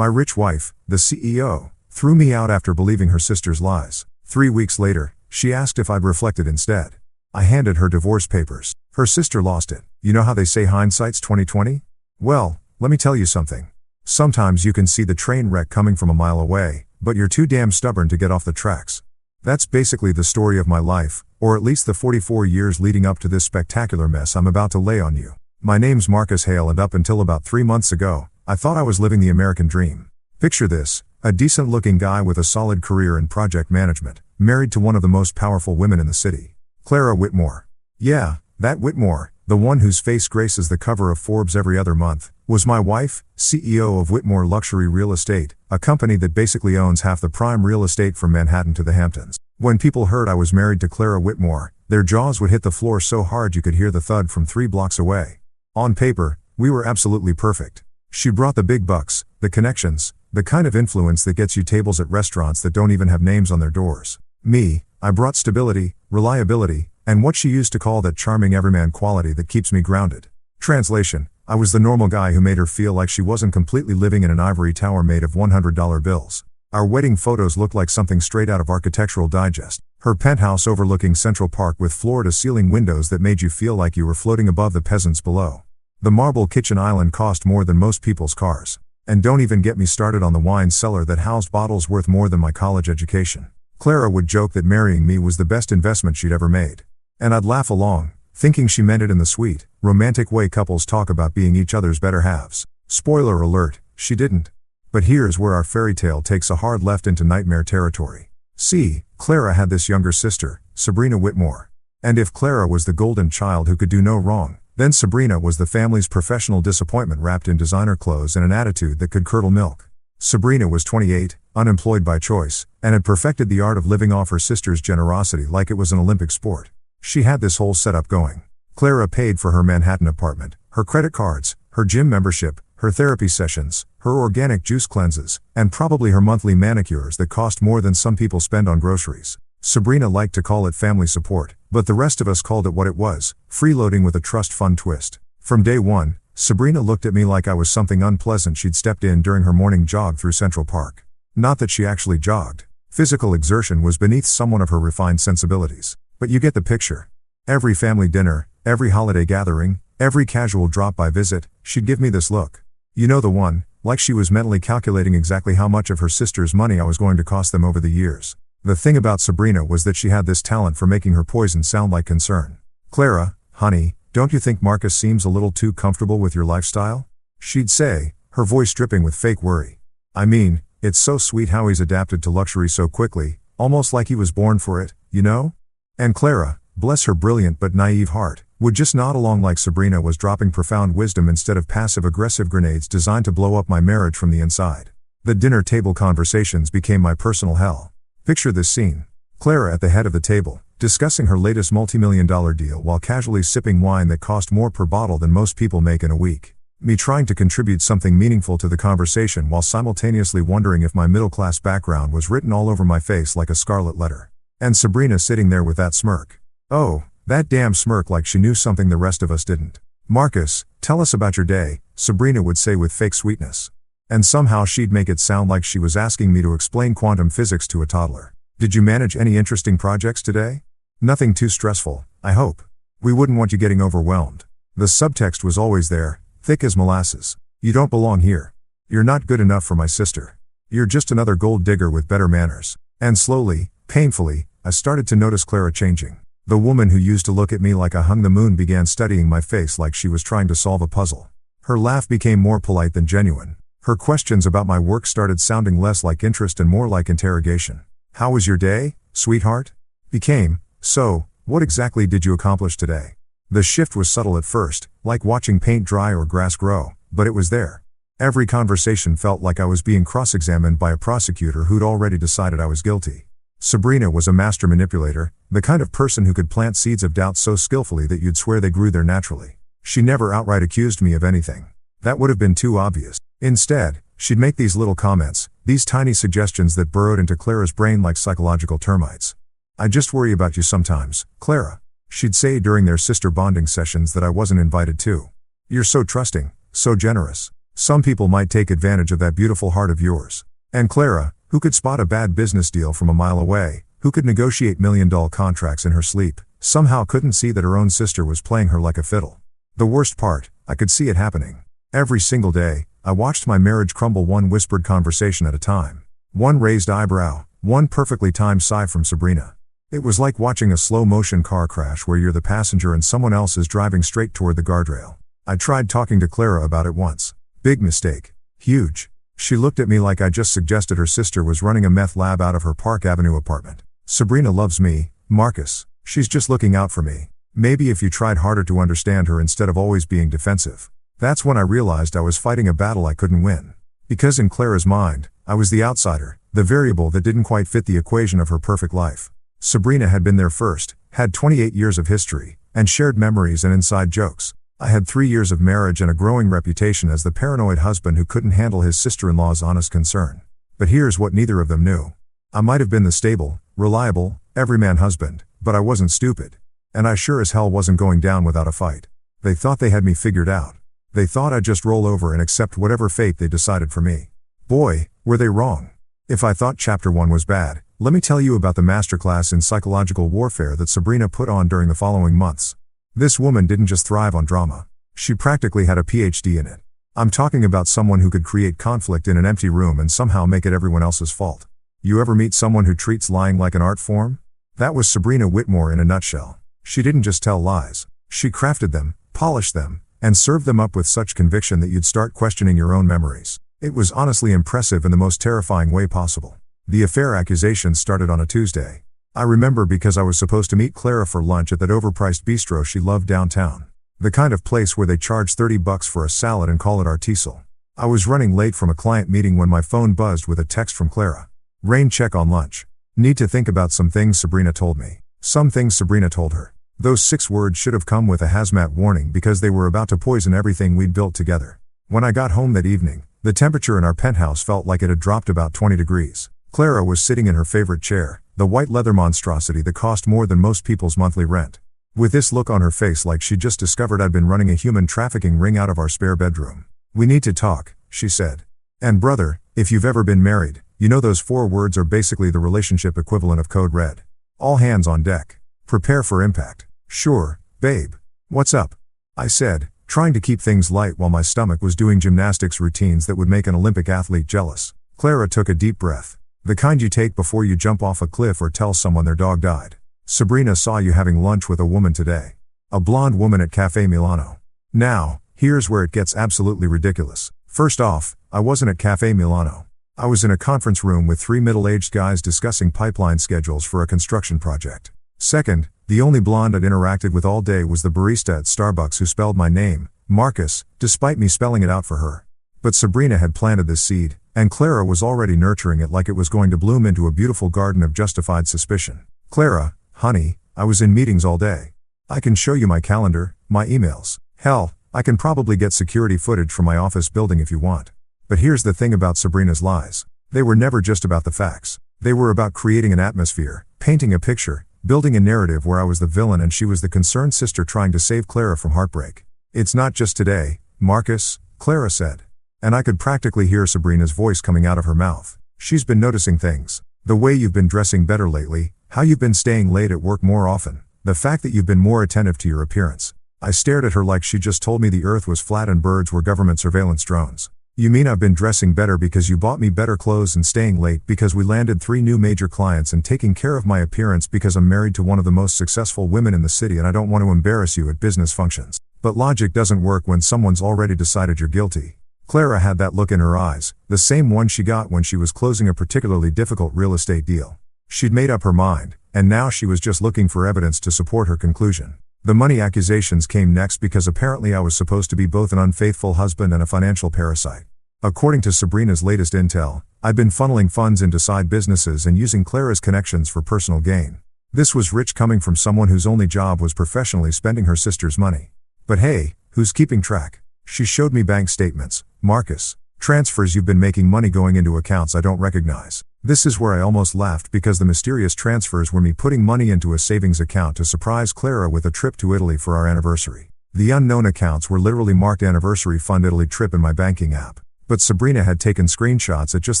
My rich wife, the CEO, threw me out after believing her sister's lies. 3 weeks later, she asked if I'd reflected instead. I handed her divorce papers. Her sister lost it. You know how they say hindsight's 20/20? Well, let me tell you something. Sometimes you can see the train wreck coming from a mile away, but you're too damn stubborn to get off the tracks. That's basically the story of my life, or at least the 44 years leading up to this spectacular mess I'm about to lay on you. My name's Marcus Hale, and up until about 3 months ago, I thought I was living the American dream. Picture this, a decent-looking guy with a solid career in project management, married to one of the most powerful women in the city. Clara Whitmore. Yeah, that Whitmore, the one whose face graces the cover of Forbes every other month, was my wife, CEO of Whitmore Luxury Real Estate, a company that basically owns half the prime real estate from Manhattan to the Hamptons. When people heard I was married to Clara Whitmore, their jaws would hit the floor so hard you could hear the thud from 3 blocks away. On paper, we were absolutely perfect. She brought the big bucks, the connections, the kind of influence that gets you tables at restaurants that don't even have names on their doors. Me, I brought stability, reliability, and what she used to call that charming everyman quality that keeps me grounded. Translation, I was the normal guy who made her feel like she wasn't completely living in an ivory tower made of $100 bills. Our wedding photos looked like something straight out of Architectural Digest. Her penthouse overlooking Central Park with floor-to-ceiling windows that made you feel like you were floating above the peasants below. The marble kitchen island cost more than most people's cars. And don't even get me started on the wine cellar that housed bottles worth more than my college education. Clara would joke that marrying me was the best investment she'd ever made. And I'd laugh along, thinking she meant it in the sweet, romantic way couples talk about being each other's better halves. Spoiler alert, she didn't. But here's where our fairy tale takes a hard left into nightmare territory. See, Clara had this younger sister, Sabrina Whitmore. And if Clara was the golden child who could do no wrong, then Sabrina was the family's professional disappointment wrapped in designer clothes and an attitude that could curdle milk. Sabrina was 28, unemployed by choice, and had perfected the art of living off her sister's generosity like it was an Olympic sport. She had this whole setup going. Clara paid for her Manhattan apartment, her credit cards, her gym membership, her therapy sessions, her organic juice cleanses, and probably her monthly manicures that cost more than some people spend on groceries. Sabrina liked to call it family support, but the rest of us called it what it was, freeloading with a trust fund twist. From day one, Sabrina looked at me like I was something unpleasant she'd stepped in during her morning jog through Central Park. Not that she actually jogged. Physical exertion was beneath someone of her refined sensibilities. But you get the picture. Every family dinner, every holiday gathering, every casual drop-by visit, she'd give me this look. You know the one, like she was mentally calculating exactly how much of her sister's money I was going to cost them over the years. The thing about Sabrina was that she had this talent for making her poison sound like concern. Clara, honey, don't you think Marcus seems a little too comfortable with your lifestyle? She'd say, her voice dripping with fake worry. I mean, it's so sweet how he's adapted to luxury so quickly, almost like he was born for it, you know? And Clara, bless her brilliant but naive heart, would just nod along like Sabrina was dropping profound wisdom instead of passive-aggressive grenades designed to blow up my marriage from the inside. The dinner table conversations became my personal hell. Picture this scene. Clara at the head of the table, discussing her latest multi-million-dollar deal while casually sipping wine that cost more per bottle than most people make in a week. Me trying to contribute something meaningful to the conversation while simultaneously wondering if my middle-class background was written all over my face like a scarlet letter. And Sabrina sitting there with that smirk. Oh, that damn smirk like she knew something the rest of us didn't. Marcus, tell us about your day, Sabrina would say with fake sweetness. And somehow she'd make it sound like she was asking me to explain quantum physics to a toddler. Did you manage any interesting projects today? Nothing too stressful, I hope. We wouldn't want you getting overwhelmed. The subtext was always there, thick as molasses. You don't belong here. You're not good enough for my sister. You're just another gold digger with better manners. And slowly, painfully, I started to notice Clara changing. The woman who used to look at me like I hung the moon began studying my face like she was trying to solve a puzzle. Her laugh became more polite than genuine. Her questions about my work started sounding less like interest and more like interrogation. How was your day, sweetheart? Became, so, what exactly did you accomplish today? The shift was subtle at first, like watching paint dry or grass grow, but it was there. Every conversation felt like I was being cross-examined by a prosecutor who'd already decided I was guilty. Sabrina was a master manipulator, the kind of person who could plant seeds of doubt so skillfully that you'd swear they grew there naturally. She never outright accused me of anything. That would have been too obvious. Instead, she'd make these little comments, these tiny suggestions that burrowed into Clara's brain like psychological termites. I just worry about you sometimes, Clara. She'd say during their sister bonding sessions that I wasn't invited to. You're so trusting, so generous, Some people might take advantage of that beautiful heart of yours. And Clara, who could spot a bad business deal from a mile away, who could negotiate million-dollar contracts in her sleep, somehow couldn't see that her own sister was playing her like a fiddle. The worst part, I could see it happening. Every single day, I watched my marriage crumble one whispered conversation at a time. One raised eyebrow, one perfectly timed sigh from Sabrina. It was like watching a slow-motion car crash where you're the passenger and someone else is driving straight toward the guardrail. I tried talking to Clara about it once. Big mistake. Huge. She looked at me like I just suggested her sister was running a meth lab out of her Park Avenue apartment. Sabrina loves me, Marcus. She's just looking out for me. Maybe if you tried harder to understand her instead of always being defensive. That's when I realized I was fighting a battle I couldn't win. Because in Clara's mind, I was the outsider, the variable that didn't quite fit the equation of her perfect life. Sabrina had been there first, had 28 years of history, and shared memories and inside jokes. I had 3 years of marriage and a growing reputation as the paranoid husband who couldn't handle his sister-in-law's honest concern. But here's what neither of them knew. I might have been the stable, reliable, everyman husband, but I wasn't stupid. And I sure as hell wasn't going down without a fight. They thought they had me figured out. They thought I'd just roll over and accept whatever fate they decided for me. Boy, were they wrong. If I thought chapter 1 was bad, let me tell you about the masterclass in psychological warfare that Sabrina put on during the following months. This woman didn't just thrive on drama. She practically had a PhD in it. I'm talking about someone who could create conflict in an empty room and somehow make it everyone else's fault. You ever meet someone who treats lying like an art form? That was Sabrina Whitmore in a nutshell. She didn't just tell lies. She crafted them, polished them, and served them up with such conviction that you'd start questioning your own memories. It was honestly impressive in the most terrifying way possible. The affair accusations started on a Tuesday. I remember because I was supposed to meet Clara for lunch at that overpriced bistro she loved downtown. The kind of place where they charge $30 for a salad and call it artisanal. I was running late from a client meeting when my phone buzzed with a text from Clara. Rain check on lunch. Need to think about some things Sabrina told me. Some things Sabrina told her. Those 6 words should have come with a hazmat warning because they were about to poison everything we'd built together. When I got home that evening, the temperature in our penthouse felt like it had dropped about 20 degrees. Clara was sitting in her favorite chair, the white leather monstrosity that cost more than most people's monthly rent. With this look on her face like she'd just discovered I'd been running a human trafficking ring out of our spare bedroom. We need to talk, she said. And brother, if you've ever been married, you know those 4 words are basically the relationship equivalent of code red. All hands on deck. Prepare for impact. Sure, babe. What's up? I said, trying to keep things light while my stomach was doing gymnastics routines that would make an Olympic athlete jealous. Clara took a deep breath. The kind you take before you jump off a cliff or tell someone their dog died. Sabrina saw you having lunch with a woman today. A blonde woman at Cafe Milano. Now, here's where it gets absolutely ridiculous. First off, I wasn't at Cafe Milano. I was in a conference room with 3 middle-aged guys discussing pipeline schedules for a construction project. Second, the only blonde I'd interacted with all day was the barista at Starbucks who spelled my name, Marcus, despite me spelling it out for her. But Sabrina had planted this seed, and Clara was already nurturing it like it was going to bloom into a beautiful garden of justified suspicion. Clara, honey, I was in meetings all day. I can show you my calendar, my emails. Hell, I can probably get security footage from my office building if you want. But here's the thing about Sabrina's lies. They were never just about the facts. They were about creating an atmosphere, painting a picture, building a narrative where I was the villain and she was the concerned sister trying to save Clara from heartbreak. It's not just today, Marcus, Clara said. And I could practically hear Sabrina's voice coming out of her mouth. She's been noticing things. The way you've been dressing better lately, how you've been staying late at work more often, the fact that you've been more attentive to your appearance. I stared at her like she just told me the earth was flat and birds were government surveillance drones. You mean I've been dressing better because you bought me better clothes and staying late because we landed 3 new major clients and taking care of my appearance because I'm married to one of the most successful women in the city and I don't want to embarrass you at business functions. But logic doesn't work when someone's already decided you're guilty. Clara had that look in her eyes, the same one she got when she was closing a particularly difficult real estate deal. She'd made up her mind, and now she was just looking for evidence to support her conclusion. The money accusations came next because apparently I was supposed to be both an unfaithful husband and a financial parasite. According to Sabrina's latest intel, I'd been funneling funds into side businesses and using Clara's connections for personal gain. This was rich coming from someone whose only job was professionally spending her sister's money. But hey, who's keeping track? She showed me bank statements. Marcus, transfers you've been making money going into accounts I don't recognize. This is where I almost laughed because the mysterious transfers were me putting money into a savings account to surprise Clara with a trip to Italy for our anniversary. The unknown accounts were literally marked anniversary fund Italy trip in my banking app. But Sabrina had taken screenshots at just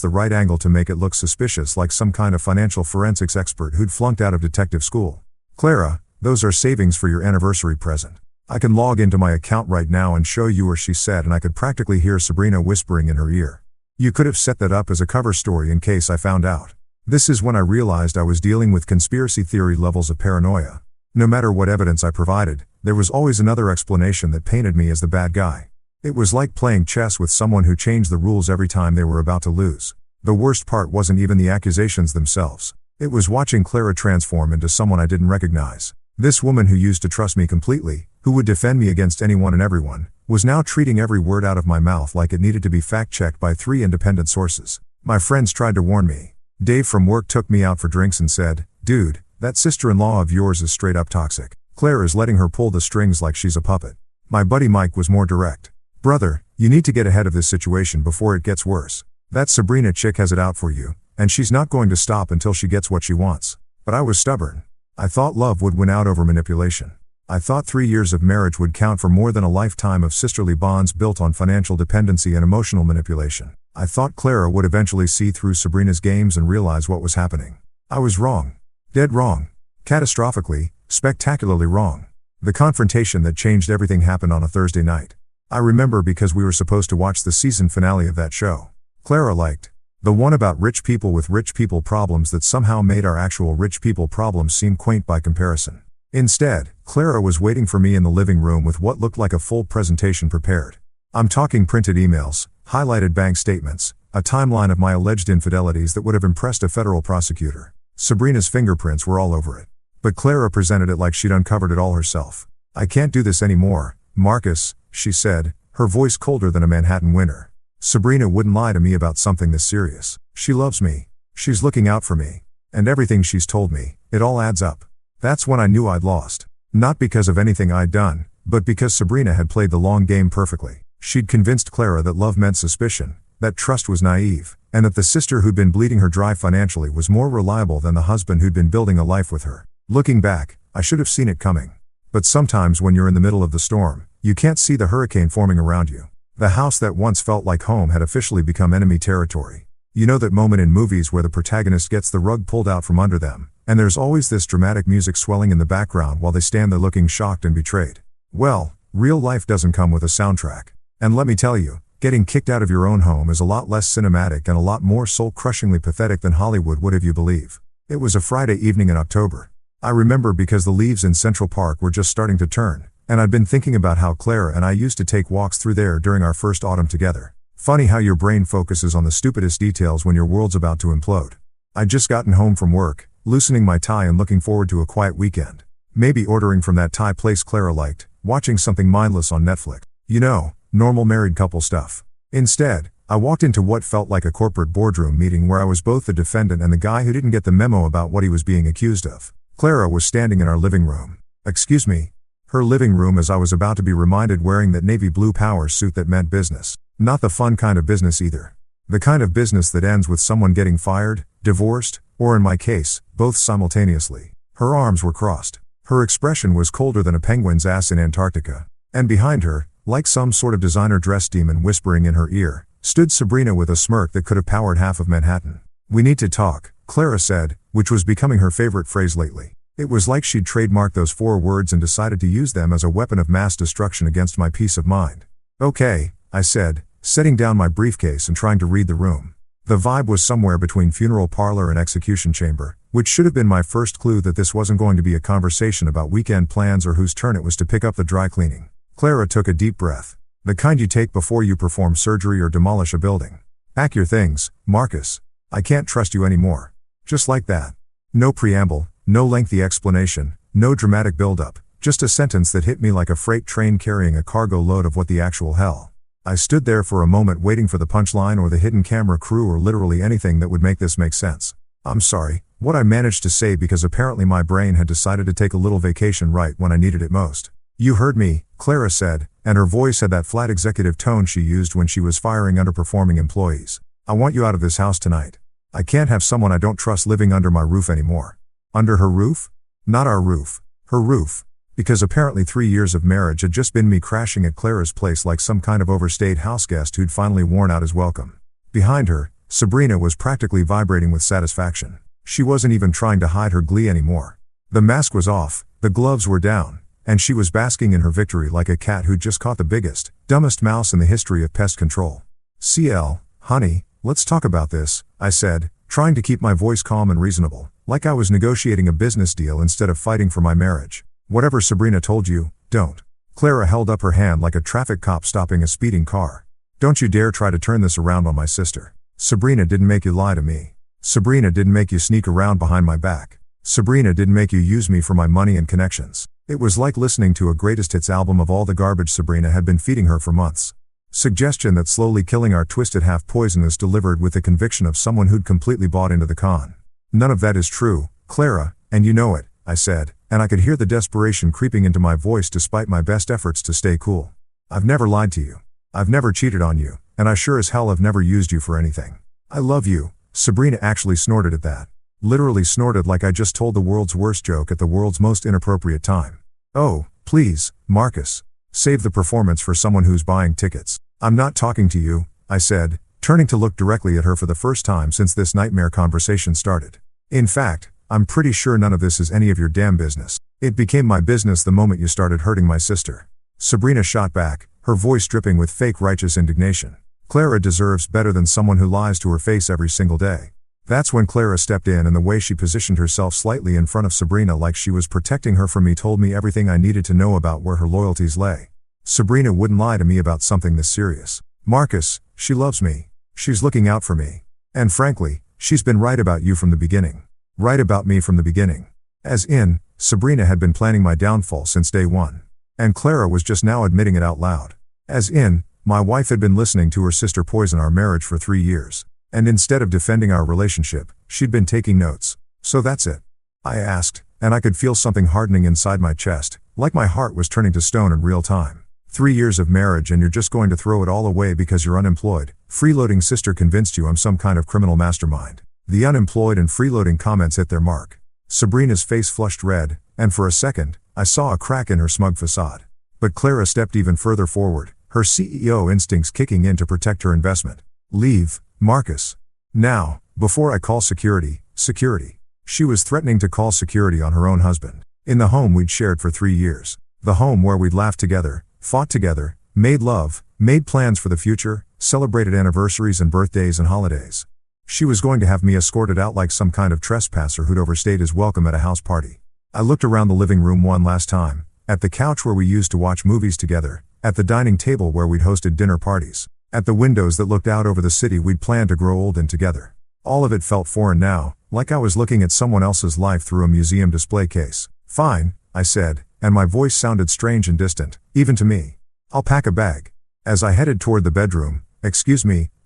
the right angle to make it look suspicious, like some kind of financial forensics expert who'd flunked out of detective school. "Clara, those are savings for your anniversary present. I can log into my account right now and show you," she said, and I could practically hear Sabrina whispering in her ear. "You could have set that up as a cover story in case I found out." This is when I realized I was dealing with conspiracy theory levels of paranoia. No matter what evidence I provided, there was always another explanation that painted me as the bad guy. It was like playing chess with someone who changed the rules every time they were about to lose. The worst part wasn't even the accusations themselves. It was watching Clara transform into someone I didn't recognize. This woman who used to trust me completely, who would defend me against anyone and everyone, was now treating every word out of my mouth like it needed to be fact-checked by 3 independent sources. My friends tried to warn me. Dave from work took me out for drinks and said, "Dude, that sister-in-law of yours is straight up toxic. Claire is letting her pull the strings like she's a puppet." My buddy Mike was more direct. "Brother, you need to get ahead of this situation before it gets worse. That Sabrina chick has it out for you, and she's not going to stop until she gets what she wants." But I was stubborn. I thought love would win out over manipulation. I thought 3 years of marriage would count for more than a lifetime of sisterly bonds built on financial dependency and emotional manipulation. I thought Clara would eventually see through Sabrina's games and realize what was happening. I was wrong. Dead wrong. Catastrophically, spectacularly wrong. The confrontation that changed everything happened on a Thursday night. I remember because we were supposed to watch the season finale of that show. Clara liked the one about rich people with rich people problems that somehow made our actual rich people problems seem quaint by comparison. Instead, Clara was waiting for me in the living room with what looked like a full presentation prepared. I'm talking printed emails, highlighted bank statements, a timeline of my alleged infidelities that would have impressed a federal prosecutor. Sabrina's fingerprints were all over it. But Clara presented it like she'd uncovered it all herself. "I can't do this anymore, Marcus," she said, her voice colder than a Manhattan winter. "Sabrina wouldn't lie to me about something this serious. She loves me. She's looking out for me. And everything she's told me, it all adds up." That's when I knew I'd lost. Not because of anything I'd done, but because Sabrina had played the long game perfectly. She'd convinced Clara that love meant suspicion, that trust was naive, and that the sister who'd been bleeding her dry financially was more reliable than the husband who'd been building a life with her. Looking back, I should have seen it coming. But sometimes when you're in the middle of the storm, you can't see the hurricane forming around you. The house that once felt like home had officially become enemy territory. You know that moment in movies where the protagonist gets the rug pulled out from under them, and there's always this dramatic music swelling in the background while they stand there looking shocked and betrayed. Well, real life doesn't come with a soundtrack. And let me tell you, getting kicked out of your own home is a lot less cinematic and a lot more soul-crushingly pathetic than Hollywood would have you believe. It was a Friday evening in October. I remember because the leaves in Central Park were just starting to turn, and I'd been thinking about how Clara and I used to take walks through there during our first autumn together. Funny how your brain focuses on the stupidest details when your world's about to implode. I'd just gotten home from work, loosening my tie and looking forward to a quiet weekend. Maybe ordering from that Thai place Clara liked, watching something mindless on Netflix. You know, normal married couple stuff. Instead, I walked into what felt like a corporate boardroom meeting where I was both the defendant and the guy who didn't get the memo about what he was being accused of. Clara was standing in our living room. Excuse me. Her living room, as I was about to be reminded, wearing that navy blue power suit that meant business. Not the fun kind of business either. The kind of business that ends with someone getting fired, divorced, or in my case, both simultaneously. Her arms were crossed. Her expression was colder than a penguin's ass in Antarctica. And behind her, like some sort of designer dress demon whispering in her ear, stood Sabrina with a smirk that could have powered half of Manhattan. "We need to talk," Clara said, which was becoming her favorite phrase lately. It was like she'd trademarked those 4 words and decided to use them as a weapon of mass destruction against my peace of mind. "Okay," I said, setting down my briefcase and trying to read the room. The vibe was somewhere between funeral parlor and execution chamber, which should have been my first clue that this wasn't going to be a conversation about weekend plans or whose turn it was to pick up the dry cleaning. Clara took a deep breath. The kind you take before you perform surgery or demolish a building. "Pack your things, Marcus. I can't trust you anymore." Just like that. No preamble, no lengthy explanation, no dramatic build-up, just a sentence that hit me like a freight train carrying a cargo load of what the actual hell. I stood there for a moment waiting for the punchline or the hidden camera crew or literally anything that would make this make sense. "I'm sorry," what I managed to say, because apparently my brain had decided to take a little vacation right when I needed it most. "You heard me," Clara said, and her voice had that flat executive tone she used when she was firing underperforming employees. "I want you out of this house tonight. I can't have someone I don't trust living under my roof anymore." Under her roof? Not our roof. Her roof. Because apparently 3 years of marriage had just been me crashing at Clara's place like some kind of overstayed houseguest who'd finally worn out his welcome. Behind her, Sabrina was practically vibrating with satisfaction. She wasn't even trying to hide her glee anymore. The mask was off, the gloves were down, and she was basking in her victory like a cat who'd just caught the biggest, dumbest mouse in the history of pest control. CL, honey, let's talk about this, I said, trying to keep my voice calm and reasonable, like I was negotiating a business deal instead of fighting for my marriage. Whatever Sabrina told you, don't. Clara held up her hand like a traffic cop stopping a speeding car. Don't you dare try to turn this around on my sister. Sabrina didn't make you lie to me. Sabrina didn't make you sneak around behind my back. Sabrina didn't make you use me for my money and connections. It was like listening to a greatest hits album of all the garbage Sabrina had been feeding her for months. Suggestion that slowly killing our twisted half poisonous delivered with the conviction of someone who'd completely bought into the con. None of that is true, Clara, and you know it, I said, and I could hear the desperation creeping into my voice despite my best efforts to stay cool. I've never lied to you. I've never cheated on you, and I sure as hell have never used you for anything. I love you. Sabrina actually snorted at that. Literally snorted like I just told the world's worst joke at the world's most inappropriate time. Oh, please, Marcus. Save the performance for someone who's buying tickets. I'm not talking to you, I said, turning to look directly at her for the first time since this nightmare conversation started. In fact, I'm pretty sure none of this is any of your damn business. It became my business the moment you started hurting my sister. Sabrina shot back, her voice dripping with fake righteous indignation. Clara deserves better than someone who lies to her face every single day. That's when Clara stepped in, and the way she positioned herself slightly in front of Sabrina like she was protecting her from me told me everything I needed to know about where her loyalties lay. Sabrina wouldn't lie to me about something this serious. Marcus, she loves me. She's looking out for me. And frankly, she's been right about you from the beginning. Right about me from the beginning. As in, Sabrina had been planning my downfall since day one. And Clara was just now admitting it out loud. As in, my wife had been listening to her sister poison our marriage for 3 years. And instead of defending our relationship, she'd been taking notes. So that's it? I asked, and I could feel something hardening inside my chest, like my heart was turning to stone in real time. 3 years of marriage and you're just going to throw it all away because you're unemployed. Freeloading sister convinced you I'm some kind of criminal mastermind. The unemployed and freeloading comments hit their mark. Sabrina's face flushed red, and for a second, I saw a crack in her smug facade. But Clara stepped even further forward, her CEO instincts kicking in to protect her investment. Leave, Marcus. Now, before I call security. She was threatening to call security on her own husband. In the home we'd shared for 3 years. The home where we'd laughed together, fought together, made love, made plans for the future, celebrated anniversaries and birthdays and holidays. She was going to have me escorted out like some kind of trespasser who'd overstayed his welcome at a house party. I looked around the living room one last time, at the couch where we used to watch movies together, at the dining table where we'd hosted dinner parties, at the windows that looked out over the city we'd planned to grow old in together. All of it felt foreign now, like I was looking at someone else's life through a museum display case. Fine, I said, and my voice sounded strange and distant, even to me. I'll pack a bag. As I headed toward the bedroom,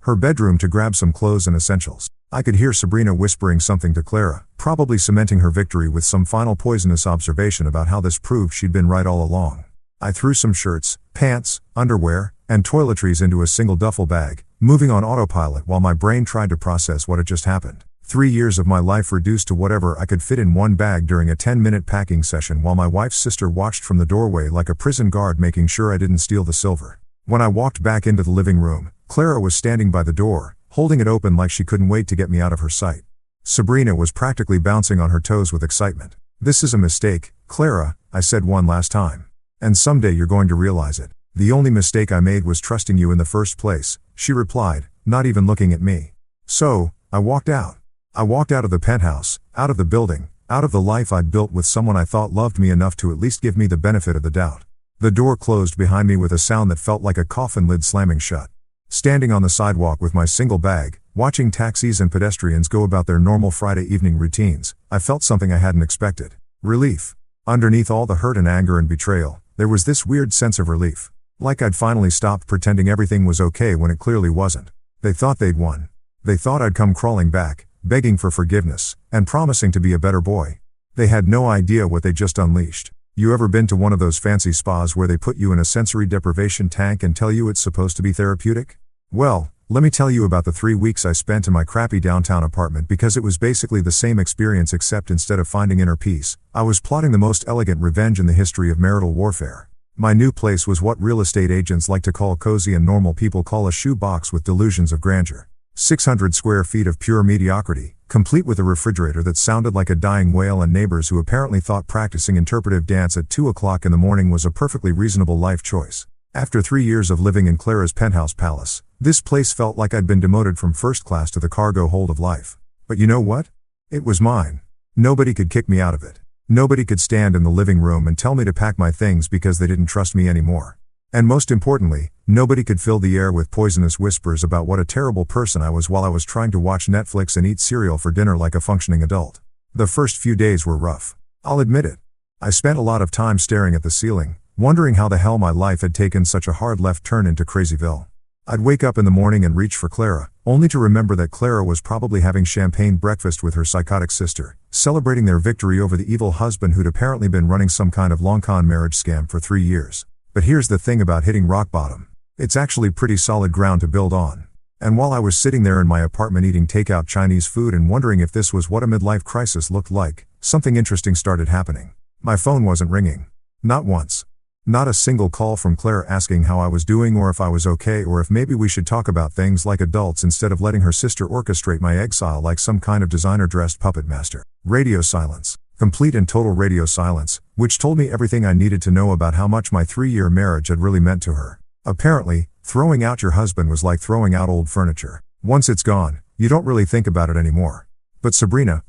her bedroom to grab some clothes and essentials, I could hear Sabrina whispering something to Clara, probably cementing her victory with some final poisonous observation about how this proved she'd been right all along. I threw some shirts, pants, underwear, and toiletries into a single duffel bag, moving on autopilot while my brain tried to process what had just happened. 3 years of my life reduced to whatever I could fit in one bag during a 10-minute packing session while my wife's sister watched from the doorway like a prison guard making sure I didn't steal the silver. When I walked back into the living room, Clara was standing by the door, holding it open like she couldn't wait to get me out of her sight. Sabrina was practically bouncing on her toes with excitement. This is a mistake, Clara, I said one last time. And someday you're going to realize it. The only mistake I made was trusting you in the first place, she replied, not even looking at me. So, I walked out. I walked out of the penthouse, out of the building, out of the life I'd built with someone I thought loved me enough to at least give me the benefit of the doubt. The door closed behind me with a sound that felt like a coffin lid slamming shut. Standing on the sidewalk with my single bag, watching taxis and pedestrians go about their normal Friday evening routines, I felt something I hadn't expected. Relief. Underneath all the hurt and anger and betrayal, there was this weird sense of relief. Like I'd finally stopped pretending everything was okay when it clearly wasn't. They thought they'd won. They thought I'd come crawling back, begging for forgiveness, and promising to be a better boy. They had no idea what they just unleashed. You ever been to one of those fancy spas where they put you in a sensory deprivation tank and tell you it's supposed to be therapeutic? Well, Let me tell you about the 3 weeks I spent in my crappy downtown apartment because it was basically the same experience except instead of finding inner peace, I was plotting the most elegant revenge in the history of marital warfare. My new place was what real estate agents like to call cozy and normal people call a shoe box with delusions of grandeur. 600 square feet of pure mediocrity, complete with a refrigerator that sounded like a dying whale and neighbors who apparently thought practicing interpretive dance at 2 o'clock in the morning was a perfectly reasonable life choice. After 3 years of living in Clara's penthouse palace, this place felt like I'd been demoted from first class to the cargo hold of life. But you know what? It was mine. Nobody could kick me out of it. Nobody could stand in the living room and tell me to pack my things because they didn't trust me anymore. And most importantly, nobody could fill the air with poisonous whispers about what a terrible person I was while I was trying to watch Netflix and eat cereal for dinner like a functioning adult. The first few days were rough. I'll admit it. I spent a lot of time staring at the ceiling, wondering how the hell my life had taken such a hard left turn into Crazyville. I'd wake up in the morning and reach for Clara, only to remember that Clara was probably having champagne breakfast with her psychotic sister, celebrating their victory over the evil husband who'd apparently been running some kind of long-con marriage scam for 3 years. But here's the thing about hitting rock bottom. It's actually pretty solid ground to build on. And while I was sitting there in my apartment eating takeout Chinese food and wondering if this was what a midlife crisis looked like, something interesting started happening. My phone wasn't ringing. Not once. Not a single call from Clara asking how I was doing or if I was okay or if maybe we should talk about things like adults instead of letting her sister orchestrate my exile like some kind of designer-dressed puppet master. Radio silence. Complete and total radio silence, which told me everything I needed to know about how much my 3-year marriage had really meant to her. Apparently, throwing out your husband was like throwing out old furniture. Once it's gone, you don't really think about it anymore. But Sabrina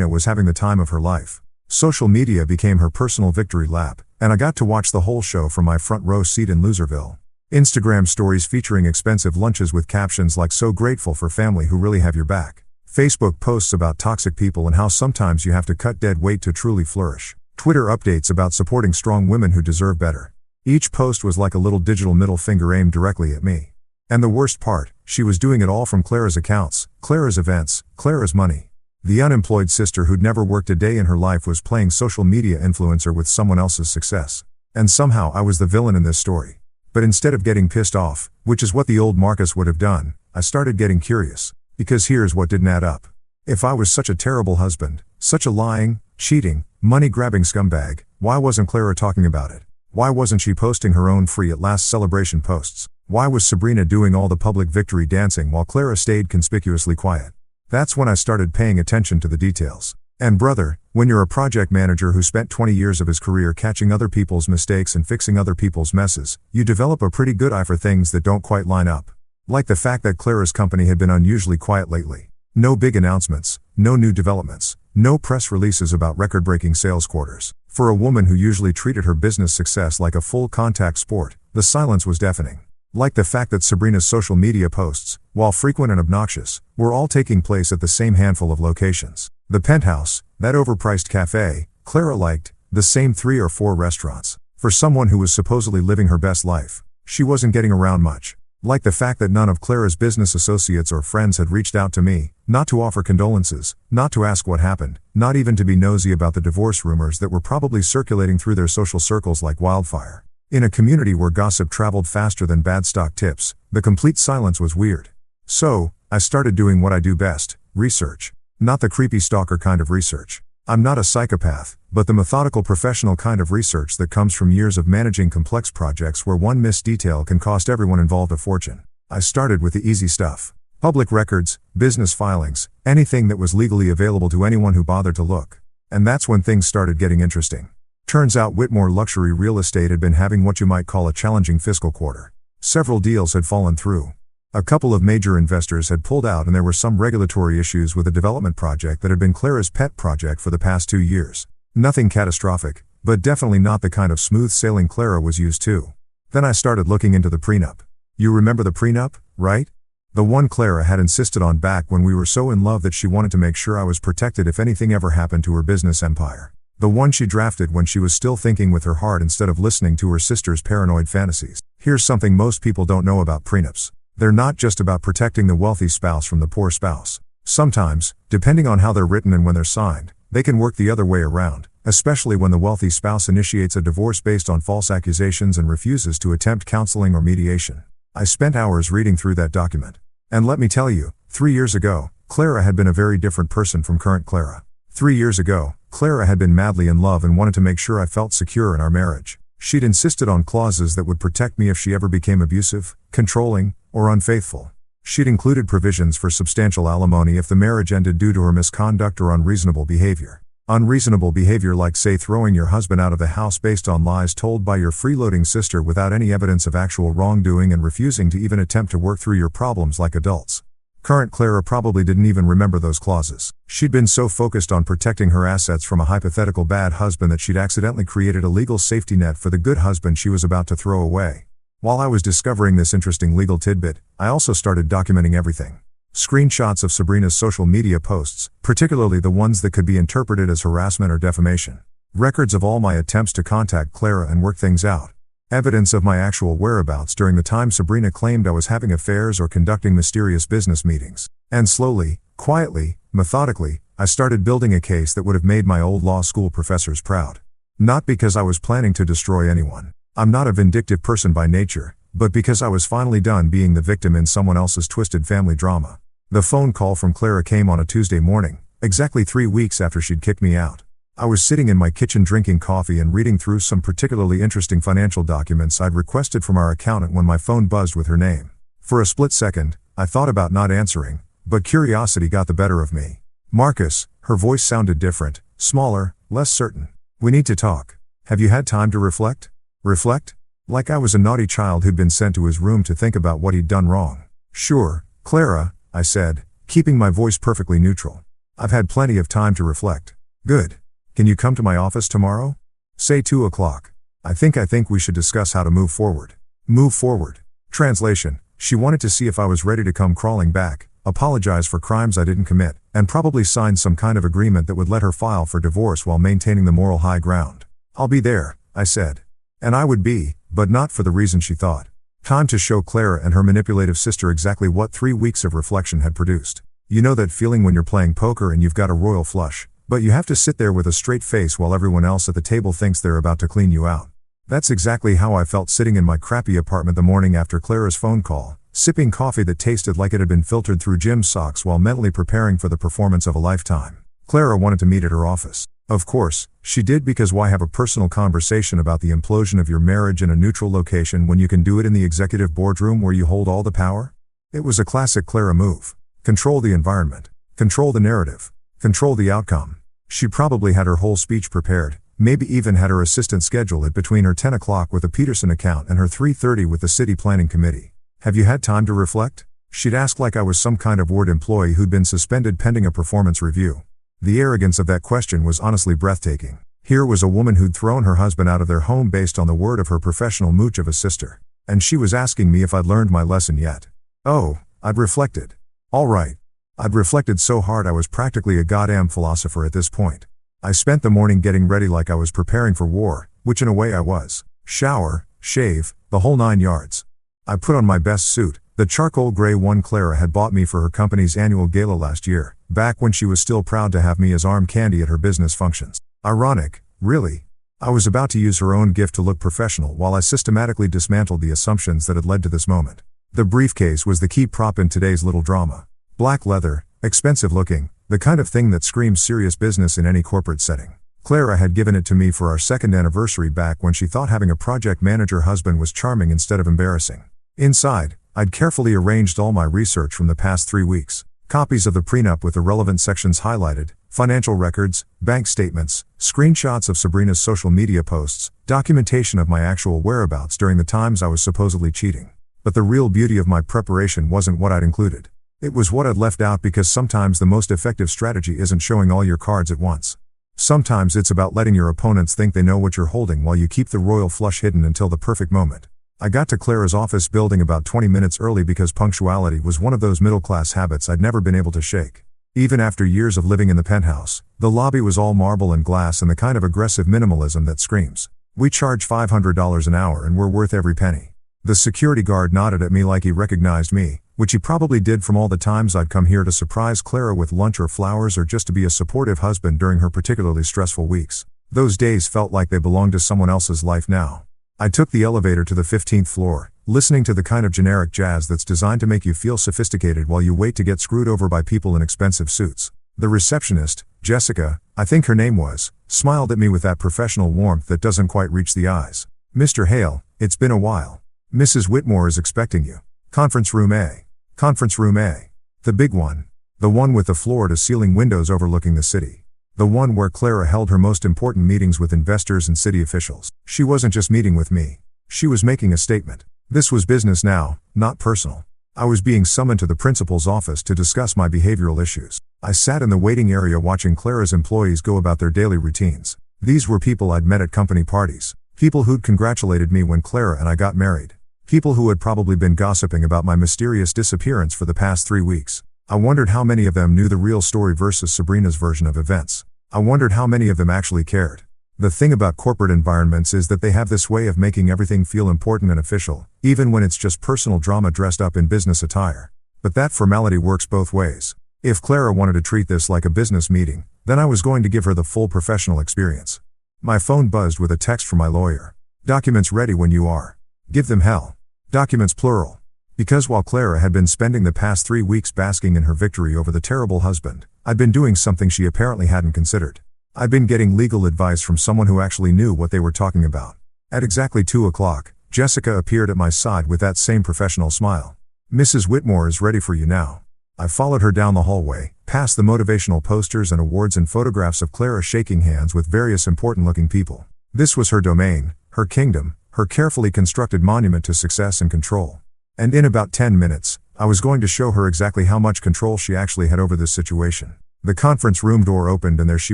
was having the time of her life. Social media became her personal victory lap, and I got to watch the whole show from my front row seat in Loserville. Instagram stories featuring expensive lunches with captions like "so grateful for family who really have your back." Facebook posts about toxic people and how sometimes you have to cut dead weight to truly flourish. Twitter updates about supporting strong women who deserve better. Each post was like a little digital middle finger aimed directly at me. And the worst part, she was doing it all from Clara's accounts, Clara's events, Clara's money. The unemployed sister who'd never worked a day in her life was playing social media influencer with someone else's success. And somehow I was the villain in this story. But instead of getting pissed off, which is what the old Marcus would have done, I started getting curious. Because here's what didn't add up. If I was such a terrible husband, such a lying, cheating, money-grabbing scumbag, why wasn't Clara talking about it? Why wasn't she posting her own free at last celebration posts? Why was Sabrina doing all the public victory dancing while Clara stayed conspicuously quiet? That's when I started paying attention to the details. And brother, when you're a project manager who spent 20 years of his career catching other people's mistakes and fixing other people's messes, you develop a pretty good eye for things that don't quite line up. Like the fact that Clara's company had been unusually quiet lately. No big announcements, no new developments, no press releases about record-breaking sales quarters. For a woman who usually treated her business success like a full-contact sport, the silence was deafening. Like the fact that Sabrina's social media posts, while frequent and obnoxious, were all taking place at the same handful of locations. The Penthouse, that overpriced cafe, Clara liked, the same 3 or 4 restaurants. For someone who was supposedly living her best life, she wasn't getting around much. Like the fact that none of Clara's business associates or friends had reached out to me, not to offer condolences, not to ask what happened, not even to be nosy about the divorce rumors that were probably circulating through their social circles like wildfire. In a community where gossip traveled faster than bad stock tips, the complete silence was weird. So, I started doing what I do best, research. Not the creepy stalker kind of research. I'm not a psychopath, but the methodical professional kind of research that comes from years of managing complex projects where one missed detail can cost everyone involved a fortune. I started with the easy stuff. Public records, business filings, anything that was legally available to anyone who bothered to look. And that's when things started getting interesting. Turns out Whitmore Luxury Real Estate had been having what you might call a challenging fiscal quarter. Several deals had fallen through. A couple of major investors had pulled out and there were some regulatory issues with a development project that had been Clara's pet project for the past 2 years. Nothing catastrophic, but definitely not the kind of smooth sailing Clara was used to. Then I started looking into the prenup. You remember the prenup, right? The one Clara had insisted on back when we were so in love that she wanted to make sure I was protected if anything ever happened to her business empire. The one she drafted when she was still thinking with her heart instead of listening to her sister's paranoid fantasies. Here's something most people don't know about prenups. They're not just about protecting the wealthy spouse from the poor spouse. Sometimes, depending on how they're written and when they're signed, they can work the other way around, especially when the wealthy spouse initiates a divorce based on false accusations and refuses to attempt counseling or mediation. I spent hours reading through that document. And let me tell you, 3 years ago, Clara had been a very different person from current Clara. 3 years ago, Clara had been madly in love and wanted to make sure I felt secure in our marriage. She'd insisted on clauses that would protect me if she ever became abusive, controlling, or unfaithful. She'd included provisions for substantial alimony if the marriage ended due to her misconduct or unreasonable behavior. Unreasonable behavior like, say, throwing your husband out of the house based on lies told by your freeloading sister without any evidence of actual wrongdoing and refusing to even attempt to work through your problems like adults. Current Clara probably didn't even remember those clauses. She'd been so focused on protecting her assets from a hypothetical bad husband that she'd accidentally created a legal safety net for the good husband she was about to throw away. While I was discovering this interesting legal tidbit, I also started documenting everything. Screenshots of Sabrina's social media posts, particularly the ones that could be interpreted as harassment or defamation. Records of all my attempts to contact Clara and work things out. Evidence of my actual whereabouts during the time Sabrina claimed I was having affairs or conducting mysterious business meetings. And slowly, quietly, methodically, I started building a case that would have made my old law school professors proud. Not because I was planning to destroy anyone. I'm not a vindictive person by nature, but because I was finally done being the victim in someone else's twisted family drama. The phone call from Clara came on a Tuesday morning, exactly 3 weeks after she'd kicked me out. I was sitting in my kitchen drinking coffee and reading through some particularly interesting financial documents I'd requested from our accountant when my phone buzzed with her name. For a split second, I thought about not answering, but curiosity got the better of me. Marcus, her voice sounded different, smaller, less certain. We need to talk. Have you had time to reflect? Reflect? Like I was a naughty child who'd been sent to his room to think about what he'd done wrong. Sure, Clara, I said, keeping my voice perfectly neutral. I've had plenty of time to reflect. Good. Can you come to my office tomorrow? Say 2 o'clock. I think we should discuss how to move forward. Move forward. Translation: she wanted to see if I was ready to come crawling back, apologize for crimes I didn't commit, and probably sign some kind of agreement that would let her file for divorce while maintaining the moral high ground. I'll be there, I said. And I would be, but not for the reason she thought. Time to show Clara and her manipulative sister exactly what 3 weeks of reflection had produced. You know that feeling when you're playing poker and you've got a royal flush, but you have to sit there with a straight face while everyone else at the table thinks they're about to clean you out. That's exactly how I felt sitting in my crappy apartment the morning after Clara's phone call, sipping coffee that tasted like it had been filtered through gym socks while mentally preparing for the performance of a lifetime. Clara wanted to meet at her office. Of course, she did, because why have a personal conversation about the implosion of your marriage in a neutral location when you can do it in the executive boardroom where you hold all the power? It was a classic Clara move. Control the environment. Control the narrative. Control the outcome. She probably had her whole speech prepared, maybe even had her assistant schedule it between her 10 o'clock with the Peterson account and her 3:30 with the city planning committee. Have you had time to reflect? She'd ask like I was some kind of ward employee who'd been suspended pending a performance review. The arrogance of that question was honestly breathtaking. Here was a woman who'd thrown her husband out of their home based on the word of her professional mooch of a sister. And she was asking me if I'd learned my lesson yet. Oh, I'd reflected. All right. I'd reflected so hard I was practically a goddamn philosopher at this point. I spent the morning getting ready like I was preparing for war, which in a way I was. Shower, shave, the whole 9 yards. I put on my best suit, the charcoal gray one Clara had bought me for her company's annual gala last year, back when she was still proud to have me as arm candy at her business functions. Ironic, really. I was about to use her own gift to look professional while I systematically dismantled the assumptions that had led to this moment. The briefcase was the key prop in today's little drama. Black leather, expensive looking, the kind of thing that screams serious business in any corporate setting. Clara had given it to me for our 2nd anniversary back when she thought having a project manager husband was charming instead of embarrassing. Inside, I'd carefully arranged all my research from the past 3 weeks. Copies of the prenup with the relevant sections highlighted, financial records, bank statements, screenshots of Sabrina's social media posts, documentation of my actual whereabouts during the times I was supposedly cheating. But the real beauty of my preparation wasn't what I'd included. It was what I'd left out, because sometimes the most effective strategy isn't showing all your cards at once. Sometimes it's about letting your opponents think they know what you're holding while you keep the royal flush hidden until the perfect moment. I got to Clara's office building about 20 minutes early because punctuality was one of those middle-class habits I'd never been able to shake. Even after years of living in the penthouse, the lobby was all marble and glass and the kind of aggressive minimalism that screams, "We charge $500 an hour and we're worth every penny." The security guard nodded at me like he recognized me, which he probably did from all the times I'd come here to surprise Clara with lunch or flowers or just to be a supportive husband during her particularly stressful weeks. Those days felt like they belonged to someone else's life now. I took the elevator to the 15th floor, listening to the kind of generic jazz that's designed to make you feel sophisticated while you wait to get screwed over by people in expensive suits. The receptionist, Jessica, I think her name was, smiled at me with that professional warmth that doesn't quite reach the eyes. "Mr. Hale, it's been a while. Mrs. Whitmore is expecting you. Conference room A. Conference room A. The big one. The one with the floor-to-ceiling windows overlooking the city. The one where Clara held her most important meetings with investors and city officials. She wasn't just meeting with me. She was making a statement. This was business now, not personal. I was being summoned to the principal's office to discuss my behavioral issues. I sat in the waiting area watching Clara's employees go about their daily routines. These were people I'd met at company parties. People who'd congratulated me when Clara and I got married. People who had probably been gossiping about my mysterious disappearance for the past 3 weeks. I wondered how many of them knew the real story versus Sabrina's version of events. I wondered how many of them actually cared. The thing about corporate environments is that they have this way of making everything feel important and official, even when it's just personal drama dressed up in business attire. But that formality works both ways. If Clara wanted to treat this like a business meeting, then I was going to give her the full professional experience. My phone buzzed with a text from my lawyer. "Documents ready when you are. Give them hell." Documents plural. Because while Clara had been spending the past 3 weeks basking in her victory over the terrible husband, I'd been doing something she apparently hadn't considered. I'd been getting legal advice from someone who actually knew what they were talking about. At exactly 2 o'clock, Jessica appeared at my side with that same professional smile. "Mrs. Whitmore is ready for you now." I followed her down the hallway, past the motivational posters and awards and photographs of Clara shaking hands with various important-looking people. This was her domain, her kingdom, her carefully constructed monument to success and control. And in about 10 minutes, I was going to show her exactly how much control she actually had over this situation. The conference room door opened and there she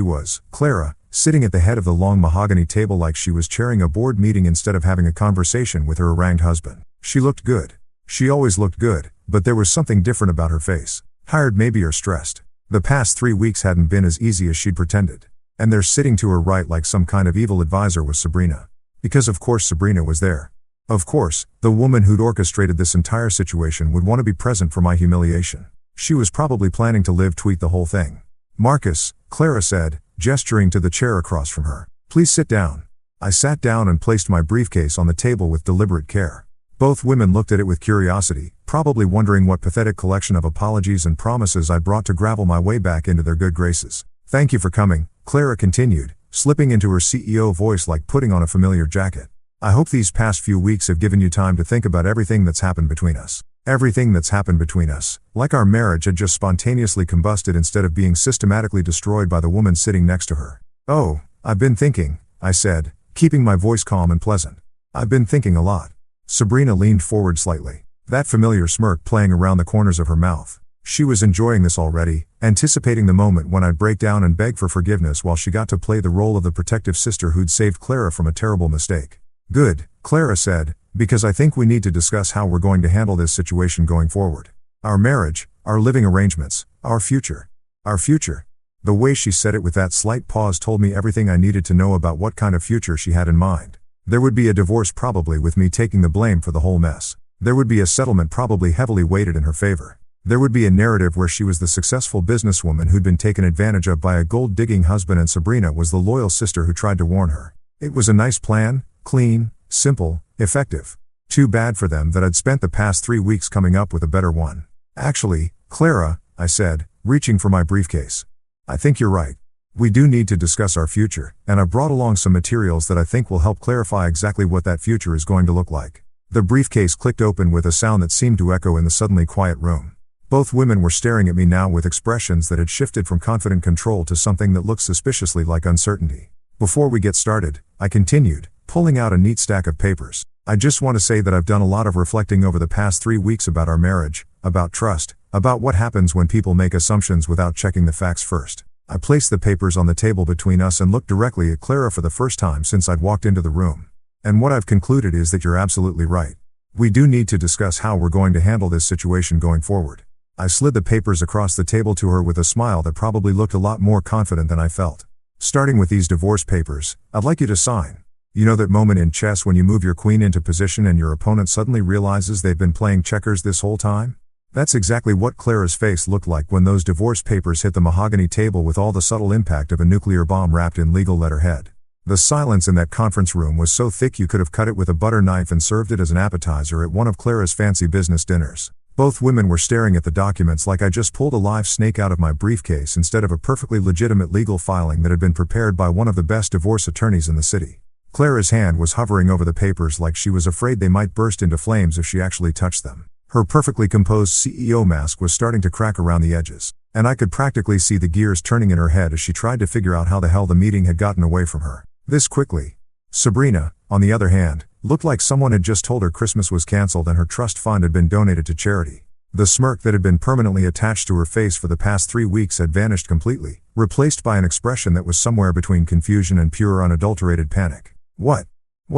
was, Clara, sitting at the head of the long mahogany table like she was chairing a board meeting instead of having a conversation with her harangued husband. She looked good. She always looked good, but there was something different about her face. Tired maybe or stressed. The past 3 weeks hadn't been as easy as she'd pretended. And there sitting to her right like some kind of evil advisor was Sabrina. Because of course Sabrina was there. Of course, the woman who'd orchestrated this entire situation would want to be present for my humiliation. She was probably planning to live tweet the whole thing. "Marcus," Clara said, gesturing to the chair across from her. "Please sit down." I sat down and placed my briefcase on the table with deliberate care. Both women looked at it with curiosity, probably wondering what pathetic collection of apologies and promises I'd brought to gravel my way back into their good graces. "Thank you for coming," Clara continued, slipping into her CEO voice like putting on a familiar jacket. "I hope these past few weeks have given you time to think about everything that's happened between us. Everything that's happened between us, like our marriage had just spontaneously combusted instead of being systematically destroyed by the woman sitting next to her." "Oh, I've been thinking," I said, keeping my voice calm and pleasant. "I've been thinking a lot." Sabrina leaned forward slightly, that familiar smirk playing around the corners of her mouth. She was enjoying this already, anticipating the moment when I'd break down and beg for forgiveness while she got to play the role of the protective sister who'd saved Clara from a terrible mistake. "Good," Clara said, "because I think we need to discuss how we're going to handle this situation going forward. Our marriage, our living arrangements, our future. Our future." The way she said it with that slight pause told me everything I needed to know about what kind of future she had in mind. There would be a divorce probably with me taking the blame for the whole mess. There would be a settlement probably heavily weighted in her favor. There would be a narrative where she was the successful businesswoman who'd been taken advantage of by a gold-digging husband and Sabrina was the loyal sister who tried to warn her. It was a nice plan, clean, simple, effective. Too bad for them that I'd spent the past 3 weeks coming up with a better one. "Actually, Clara," I said, reaching for my briefcase. "I think you're right. We do need to discuss our future, and I brought along some materials that I think will help clarify exactly what that future is going to look like." The briefcase clicked open with a sound that seemed to echo in the suddenly quiet room. Both women were staring at me now with expressions that had shifted from confident control to something that looked suspiciously like uncertainty. "Before we get started," I continued, pulling out a neat stack of papers, "I just want to say that I've done a lot of reflecting over the past 3 weeks about our marriage, about trust, about what happens when people make assumptions without checking the facts first." I placed the papers on the table between us and looked directly at Clara for the first time since I'd walked into the room. "And what I've concluded is that you're absolutely right. We do need to discuss how we're going to handle this situation going forward." I slid the papers across the table to her with a smile that probably looked a lot more confident than I felt. "Starting with these divorce papers, I'd like you to sign. You know that moment in chess when you move your queen into position and your opponent suddenly realizes they've been playing checkers this whole time? That's exactly what Clara's face looked like when those divorce papers hit the mahogany table with all the subtle impact of a nuclear bomb wrapped in legal letterhead. The silence in that conference room was so thick you could have cut it with a butter knife and served it as an appetizer at one of Clara's fancy business dinners. Both women were staring at the documents like I just pulled a live snake out of my briefcase instead of a perfectly legitimate legal filing that had been prepared by one of the best divorce attorneys in the city. Clara's hand was hovering over the papers like she was afraid they might burst into flames if she actually touched them. Her perfectly composed CEO mask was starting to crack around the edges, and I could practically see the gears turning in her head as she tried to figure out how the hell the meeting had gotten away from her this quickly. Sabrina, on the other hand, looked like someone had just told her Christmas was cancelled and her trust fund had been donated to charity. The smirk that had been permanently attached to her face for the past 3 weeks had vanished completely, replaced by an expression that was somewhere between confusion and pure unadulterated panic. What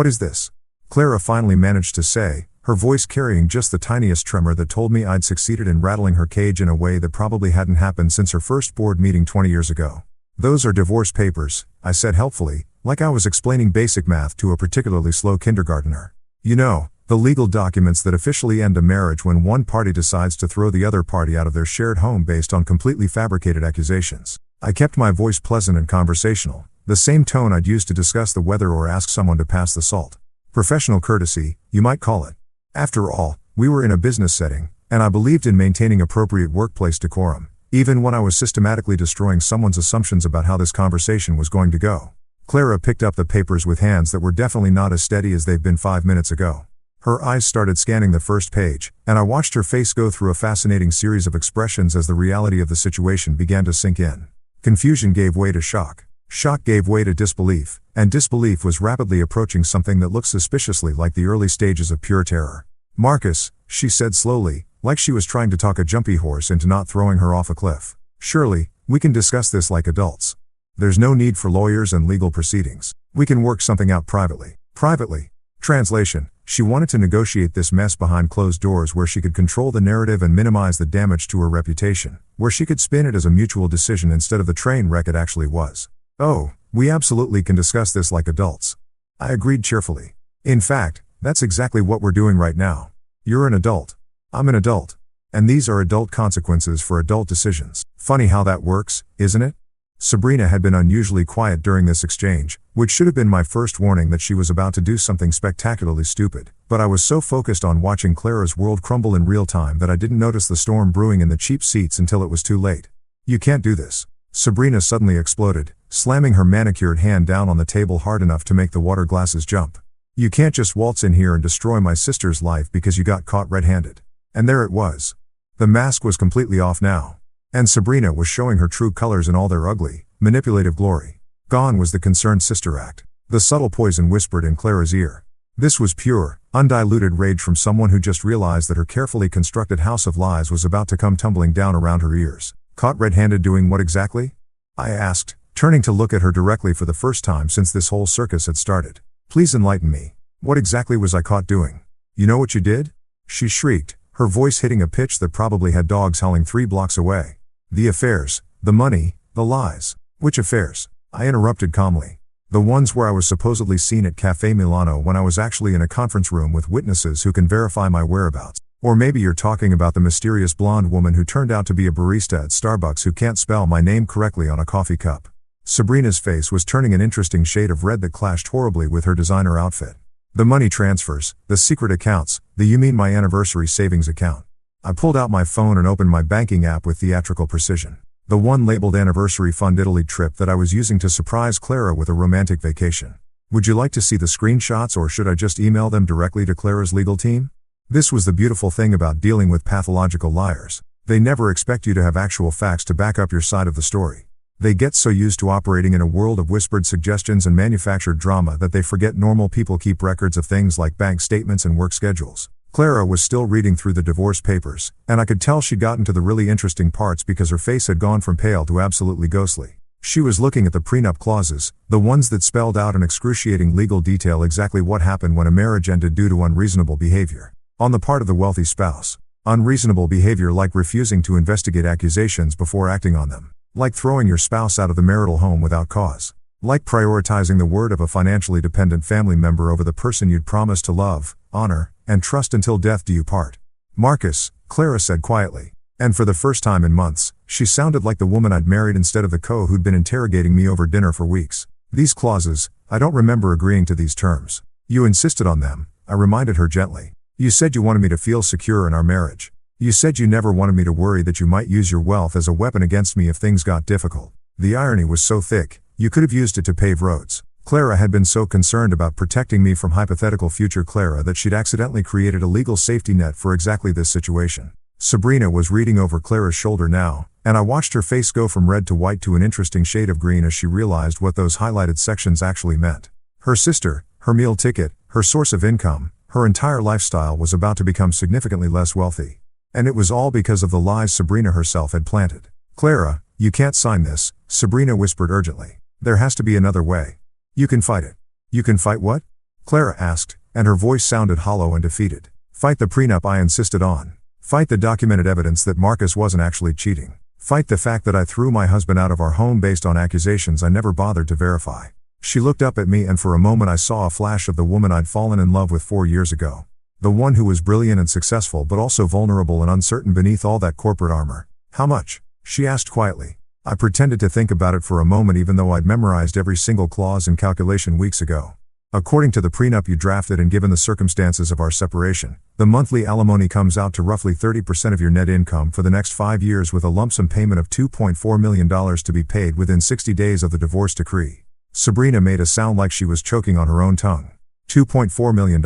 is this? Clara finally managed to say, her voice carrying just the tiniest tremor that told me I'd succeeded in rattling her cage in a way that probably hadn't happened since her first board meeting 20 years ago. Those are divorce papers, I said helpfully, like I was explaining basic math to a particularly slow kindergartner. You know, the legal documents that officially end a marriage when one party decides to throw the other party out of their shared home based on completely fabricated accusations. I kept my voice pleasant and conversational, the same tone I'd use to discuss the weather or ask someone to pass the salt. Professional courtesy, you might call it. After all, we were in a business setting, and I believed in maintaining appropriate workplace decorum, even when I was systematically destroying someone's assumptions about how this conversation was going to go. Clara picked up the papers with hands that were definitely not as steady as they've been 5 minutes ago. Her eyes started scanning the first page, and I watched her face go through a fascinating series of expressions as the reality of the situation began to sink in. Confusion gave way to shock. Shock gave way to disbelief, and disbelief was rapidly approaching something that looked suspiciously like the early stages of pure terror. Marcus, she said slowly, like she was trying to talk a jumpy horse into not throwing her off a cliff. Surely, we can discuss this like adults. There's no need for lawyers and legal proceedings. We can work something out privately. Privately. Translation, she wanted to negotiate this mess behind closed doors where she could control the narrative and minimize the damage to her reputation, where she could spin it as a mutual decision instead of the train wreck it actually was. Oh, we absolutely can discuss this like adults. I agreed cheerfully. In fact, that's exactly what we're doing right now. You're an adult. I'm an adult. And these are adult consequences for adult decisions. Funny how that works, isn't it? Sabrina had been unusually quiet during this exchange, which should have been my first warning that she was about to do something spectacularly stupid, but I was so focused on watching Clara's world crumble in real time that I didn't notice the storm brewing in the cheap seats until it was too late. You can't do this. Sabrina suddenly exploded, slamming her manicured hand down on the table hard enough to make the water glasses jump. You can't just waltz in here and destroy my sister's life because you got caught red-handed. And there it was. The mask was completely off now. And Sabrina was showing her true colors in all their ugly, manipulative glory. Gone was the concerned sister act. The subtle poison whispered in Clara's ear. This was pure, undiluted rage from someone who just realized that her carefully constructed house of lies was about to come tumbling down around her ears. Caught red-handed doing what exactly? I asked, turning to look at her directly for the first time since this whole circus had started. Please enlighten me. What exactly was I caught doing? You know what you did? She shrieked, her voice hitting a pitch that probably had dogs howling 3 blocks away. The affairs, the money, the lies. Which affairs? I interrupted calmly. The ones where I was supposedly seen at Café Milano when I was actually in a conference room with witnesses who can verify my whereabouts. Or maybe you're talking about the mysterious blonde woman who turned out to be a barista at Starbucks who can't spell my name correctly on a coffee cup. Sabrina's face was turning an interesting shade of red that clashed horribly with her designer outfit. The money transfers, the secret accounts, you mean my anniversary savings account. I pulled out my phone and opened my banking app with theatrical precision. The one labeled Anniversary Fund Italy trip that I was using to surprise Clara with a romantic vacation. Would you like to see the screenshots or should I just email them directly to Clara's legal team? This was the beautiful thing about dealing with pathological liars. They never expect you to have actual facts to back up your side of the story. They get so used to operating in a world of whispered suggestions and manufactured drama that they forget normal people keep records of things like bank statements and work schedules. Clara was still reading through the divorce papers, and I could tell she'd gotten to the really interesting parts because her face had gone from pale to absolutely ghostly. She was looking at the prenup clauses, the ones that spelled out in excruciating legal detail exactly what happened when a marriage ended due to unreasonable behavior on the part of the wealthy spouse. Unreasonable behavior like refusing to investigate accusations before acting on them. Like throwing your spouse out of the marital home without cause. Like prioritizing the word of a financially dependent family member over the person you'd promised to love, honor, and trust until death do you part. Marcus, Clara said quietly. And for the first time in months, she sounded like the woman I'd married instead of the co who'd been interrogating me over dinner for weeks. These clauses, I don't remember agreeing to these terms. You insisted on them, I reminded her gently. You said you wanted me to feel secure in our marriage. You said you never wanted me to worry that you might use your wealth as a weapon against me if things got difficult. The irony was so thick, you could have used it to pave roads. Clara had been so concerned about protecting me from hypothetical future Clara that she'd accidentally created a legal safety net for exactly this situation. Sabrina was reading over Clara's shoulder now, and I watched her face go from red to white to an interesting shade of green as she realized what those highlighted sections actually meant. Her sister, her meal ticket, her source of income, her entire lifestyle was about to become significantly less wealthy. And it was all because of the lies Sabrina herself had planted. Clara, you can't sign this, Sabrina whispered urgently. There has to be another way. You can fight it. You can fight what? Clara asked, and her voice sounded hollow and defeated. Fight the prenup I insisted on. Fight the documented evidence that Marcus wasn't actually cheating. Fight the fact that I threw my husband out of our home based on accusations I never bothered to verify. She looked up at me and for a moment I saw a flash of the woman I'd fallen in love with 4 years ago. The one who was brilliant and successful but also vulnerable and uncertain beneath all that corporate armor. How much? She asked quietly. I pretended to think about it for a moment even though I'd memorized every single clause and calculation weeks ago. According to the prenup you drafted and given the circumstances of our separation, the monthly alimony comes out to roughly 30% of your net income for the next 5 years with a lump sum payment of $2.4 million to be paid within 60 days of the divorce decree. Sabrina made a sound like she was choking on her own tongue. $2.4 million.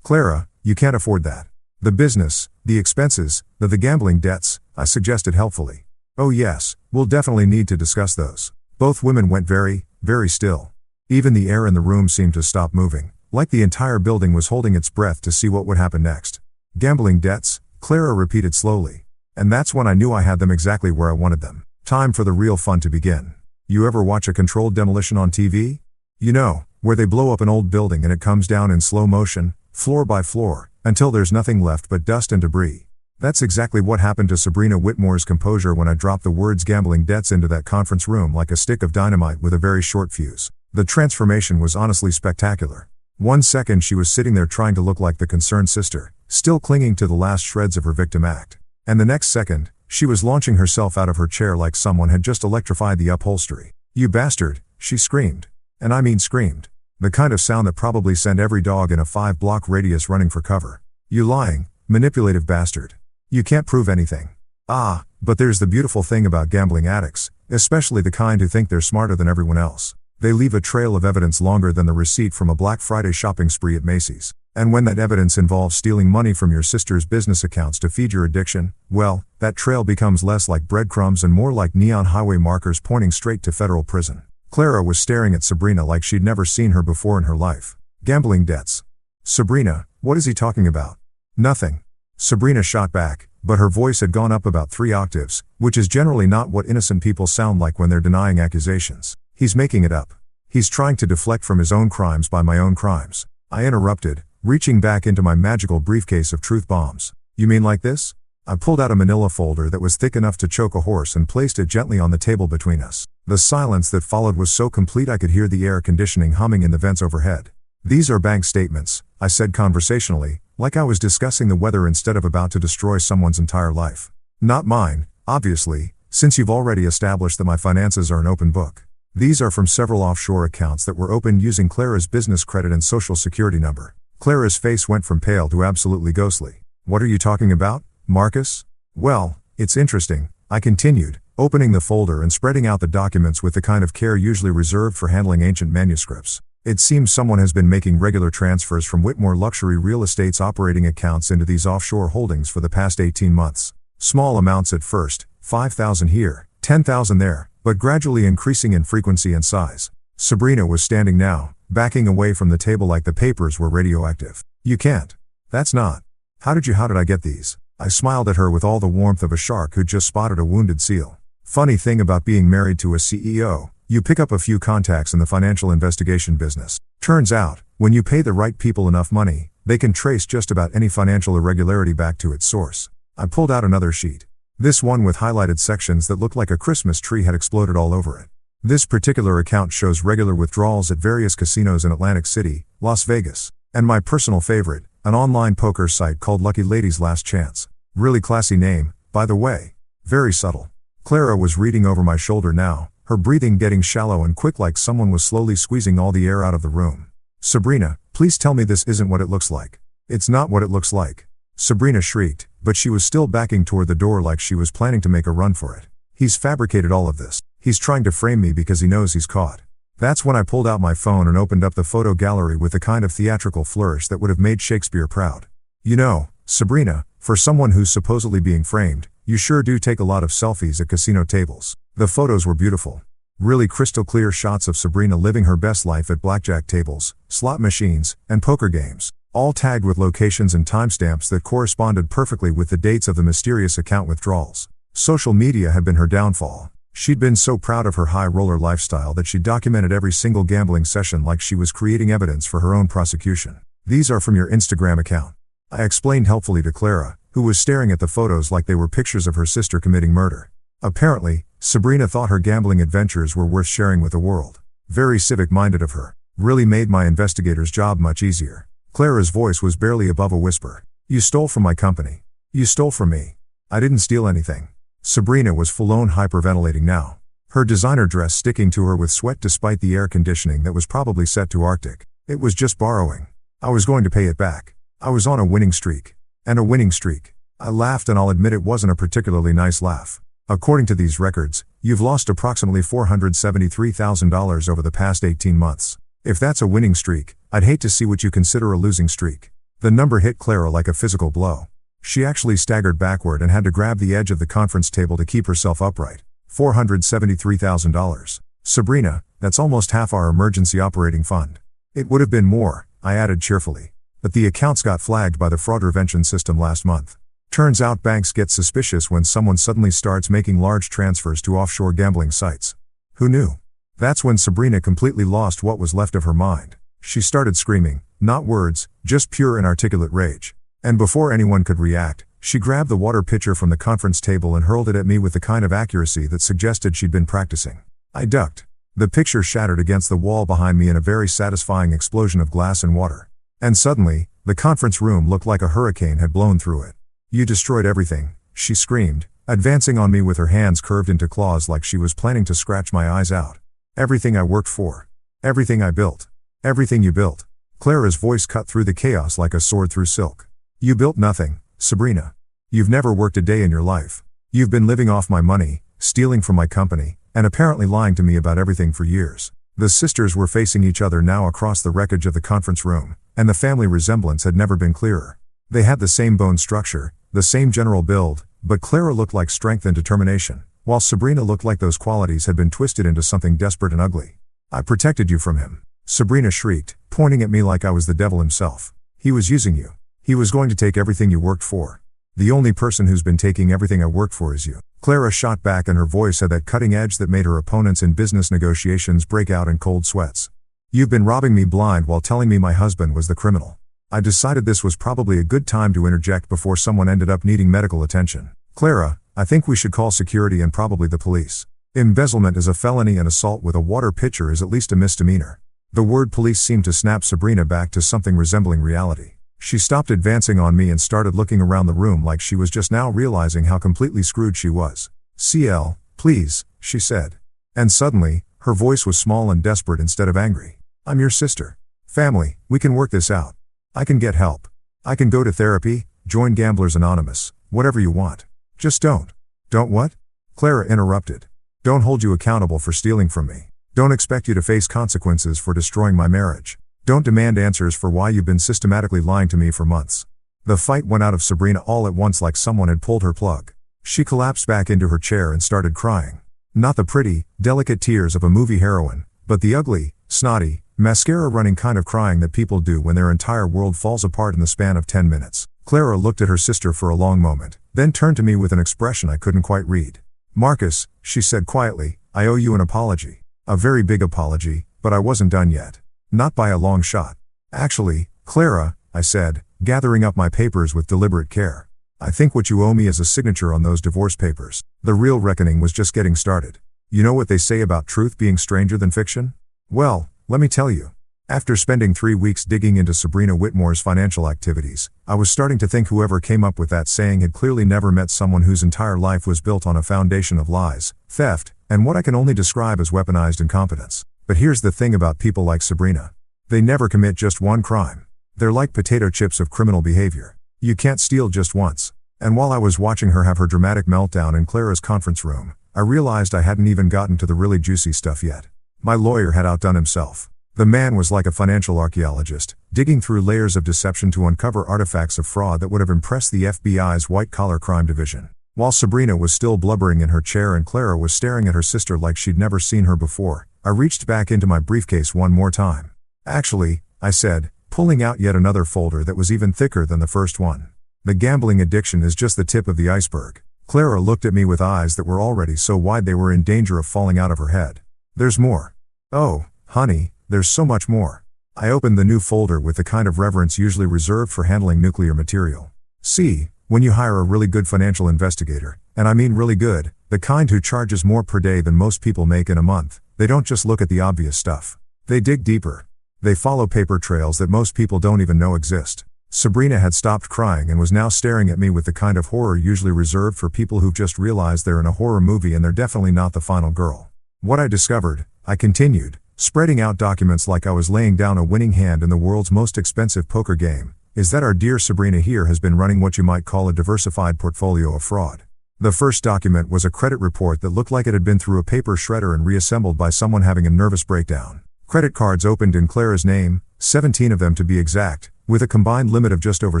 Clara, you can't afford that. The business, the expenses, the gambling debts, I suggested helpfully. Oh yes, we'll definitely need to discuss those. Both women went very, very still. Even the air in the room seemed to stop moving, like the entire building was holding its breath to see what would happen next. Gambling debts, Clara repeated slowly. And that's when I knew I had them exactly where I wanted them. Time for the real fun to begin. You ever watch a controlled demolition on TV? You know, where they blow up an old building and it comes down in slow motion, floor by floor, until there's nothing left but dust and debris. That's exactly what happened to Sabrina Whitmore's composure when I dropped the words gambling debts into that conference room like a stick of dynamite with a very short fuse. The transformation was honestly spectacular. 1 second she was sitting there trying to look like the concerned sister, still clinging to the last shreds of her victim act. And the next second, she was launching herself out of her chair like someone had just electrified the upholstery. You bastard, she screamed. And I mean screamed. The kind of sound that probably sent every dog in a 5-block radius running for cover. You lying, manipulative bastard. You can't prove anything. Ah, but there's the beautiful thing about gambling addicts, especially the kind who think they're smarter than everyone else. They leave a trail of evidence longer than the receipt from a Black Friday shopping spree at Macy's. And when that evidence involves stealing money from your sister's business accounts to feed your addiction, well, that trail becomes less like breadcrumbs and more like neon highway markers pointing straight to federal prison. Clara was staring at Sabrina like she'd never seen her before in her life. Gambling debts. Sabrina, what is he talking about? Nothing. Sabrina shot back, but her voice had gone up about 3 octaves, which is generally not what innocent people sound like when they're denying accusations. He's making it up. He's trying to deflect from his own crimes by my own crimes. I interrupted, reaching back into my magical briefcase of truth bombs. You mean like this? I pulled out a manila folder that was thick enough to choke a horse and placed it gently on the table between us. The silence that followed was so complete I could hear the air conditioning humming in the vents overhead. These are bank statements, I said conversationally, like I was discussing the weather instead of about to destroy someone's entire life. Not mine, obviously, since you've already established that my finances are an open book. These are from several offshore accounts that were opened using Clara's business credit and social security number. Clara's face went from pale to absolutely ghostly. What are you talking about, Marcus? Well, it's interesting, I continued, opening the folder and spreading out the documents with the kind of care usually reserved for handling ancient manuscripts. It seems someone has been making regular transfers from Whitmore Luxury Real Estate's operating accounts into these offshore holdings for the past 18 months. Small amounts at first, $5,000 here, $10,000 there, but gradually increasing in frequency and size. Sabrina was standing now, backing away from the table like the papers were radioactive. You can't. That's not. How did I get these? I smiled at her with all the warmth of a shark who'd just spotted a wounded seal. Funny thing about being married to a CEO, you pick up a few contacts in the financial investigation business. Turns out, when you pay the right people enough money, they can trace just about any financial irregularity back to its source. I pulled out another sheet. This one with highlighted sections that looked like a Christmas tree had exploded all over it. This particular account shows regular withdrawals at various casinos in Atlantic City, Las Vegas, and my personal favorite, an online poker site called Lucky Ladies Last Chance. Really classy name, by the way. Very subtle. Clara was reading over my shoulder now, her breathing getting shallow and quick like someone was slowly squeezing all the air out of the room. Sabrina, please tell me this isn't what it looks like. It's not what it looks like. Sabrina shrieked, but she was still backing toward the door like she was planning to make a run for it. He's fabricated all of this. He's trying to frame me because he knows he's caught. That's when I pulled out my phone and opened up the photo gallery with the kind of theatrical flourish that would have made Shakespeare proud. You know, Sabrina, for someone who's supposedly being framed, you sure do take a lot of selfies at casino tables. The photos were beautiful. Really crystal clear shots of Sabrina living her best life at blackjack tables, slot machines, and poker games, all tagged with locations and timestamps that corresponded perfectly with the dates of the mysterious account withdrawals. Social media had been her downfall. She'd been so proud of her high roller lifestyle that she documented every single gambling session like she was creating evidence for her own prosecution. These are from your Instagram account. I explained helpfully to Clara, who was staring at the photos like they were pictures of her sister committing murder. Apparently, Sabrina thought her gambling adventures were worth sharing with the world. Very civic-minded of her. Really made my investigator's job much easier. Clara's voice was barely above a whisper. You stole from my company. You stole from me. I didn't steal anything. Sabrina was full-on hyperventilating now. Her designer dress sticking to her with sweat despite the air conditioning that was probably set to Arctic. It was just borrowing. I was going to pay it back. I was on a winning streak. And a winning streak. I laughed, and I'll admit it wasn't a particularly nice laugh. According to these records, you've lost approximately $473,000 over the past 18 months. If that's a winning streak, I'd hate to see what you consider a losing streak. The number hit Clara like a physical blow. She actually staggered backward and had to grab the edge of the conference table to keep herself upright. $473,000. Sabrina, that's almost half our emergency operating fund. It would have been more, I added cheerfully. But the accounts got flagged by the fraud prevention system last month. Turns out banks get suspicious when someone suddenly starts making large transfers to offshore gambling sites. Who knew? That's when Sabrina completely lost what was left of her mind. She started screaming, not words, just pure inarticulate rage. And before anyone could react, she grabbed the water pitcher from the conference table and hurled it at me with the kind of accuracy that suggested she'd been practicing. I ducked. The picture shattered against the wall behind me in a very satisfying explosion of glass and water. And suddenly, the conference room looked like a hurricane had blown through it. You destroyed everything, she screamed, advancing on me with her hands curved into claws like she was planning to scratch my eyes out. Everything I worked for. Everything I built. Everything you built. Clara's voice cut through the chaos like a sword through silk. You built nothing, Sabrina. You've never worked a day in your life. You've been living off my money, stealing from my company, and apparently lying to me about everything for years. The sisters were facing each other now across the wreckage of the conference room, and the family resemblance had never been clearer. They had the same bone structure, the same general build, but Clara looked like strength and determination, while Sabrina looked like those qualities had been twisted into something desperate and ugly. I protected you from him. Sabrina shrieked, pointing at me like I was the devil himself. He was using you. He was going to take everything you worked for. The only person who's been taking everything I worked for is you. Clara shot back, and her voice had that cutting edge that made her opponents in business negotiations break out in cold sweats. You've been robbing me blind while telling me my husband was the criminal. I decided this was probably a good time to interject before someone ended up needing medical attention. Clara, I think we should call security and probably the police. Embezzlement is a felony and assault with a water pitcher is at least a misdemeanor. The word police seemed to snap Sabrina back to something resembling reality. She stopped advancing on me and started looking around the room like she was just now realizing how completely screwed she was. CL, please, she said. And suddenly, her voice was small and desperate instead of angry. I'm your sister. Family, we can work this out. I can get help. I can go to therapy, join Gamblers Anonymous, whatever you want. Just don't. Don't what? Clara interrupted. Don't hold you accountable for stealing from me. Don't expect you to face consequences for destroying my marriage. Don't demand answers for why you've been systematically lying to me for months. The fight went out of Sabrina all at once like someone had pulled her plug. She collapsed back into her chair and started crying. Not the pretty, delicate tears of a movie heroine, but the ugly, snotty, mascara-running kind of crying that people do when their entire world falls apart in the span of 10 minutes. Clara looked at her sister for a long moment, then turned to me with an expression I couldn't quite read. Marcus, she said quietly, I owe you an apology. A very big apology, but I wasn't done yet. Not by a long shot. Actually, Clara, I said, gathering up my papers with deliberate care. I think what you owe me is a signature on those divorce papers. The real reckoning was just getting started. You know what they say about truth being stranger than fiction? Well, let me tell you. After spending 3 weeks digging into Sabrina Whitmore's financial activities, I was starting to think whoever came up with that saying had clearly never met someone whose entire life was built on a foundation of lies, theft, and what I can only describe as weaponized incompetence. But here's the thing about people like Sabrina. They never commit just one crime. They're like potato chips of criminal behavior. You can't steal just once. And while I was watching her have her dramatic meltdown in Clara's conference room, I realized I hadn't even gotten to the really juicy stuff yet. My lawyer had outdone himself. The man was like a financial archaeologist, digging through layers of deception to uncover artifacts of fraud that would have impressed the FBI's white-collar crime division. While Sabrina was still blubbering in her chair and Clara was staring at her sister like she'd never seen her before, I reached back into my briefcase one more time. Actually, I said, pulling out yet another folder that was even thicker than the first one. The gambling addiction is just the tip of the iceberg. Clara looked at me with eyes that were already so wide they were in danger of falling out of her head. There's more. Oh, honey, there's so much more. I opened the new folder with the kind of reverence usually reserved for handling nuclear material. See, when you hire a really good financial investigator, and I mean really good, the kind who charges more per day than most people make in a month, they don't just look at the obvious stuff. They dig deeper. They follow paper trails that most people don't even know exist. Sabrina had stopped crying and was now staring at me with the kind of horror usually reserved for people who've just realized they're in a horror movie and they're definitely not the final girl. What I discovered, I continued, spreading out documents like I was laying down a winning hand in the world's most expensive poker game, is that our dear Sabrina here has been running what you might call a diversified portfolio of fraud. The first document was a credit report that looked like it had been through a paper shredder and reassembled by someone having a nervous breakdown. Credit cards opened in Clara's name, 17 of them to be exact, with a combined limit of just over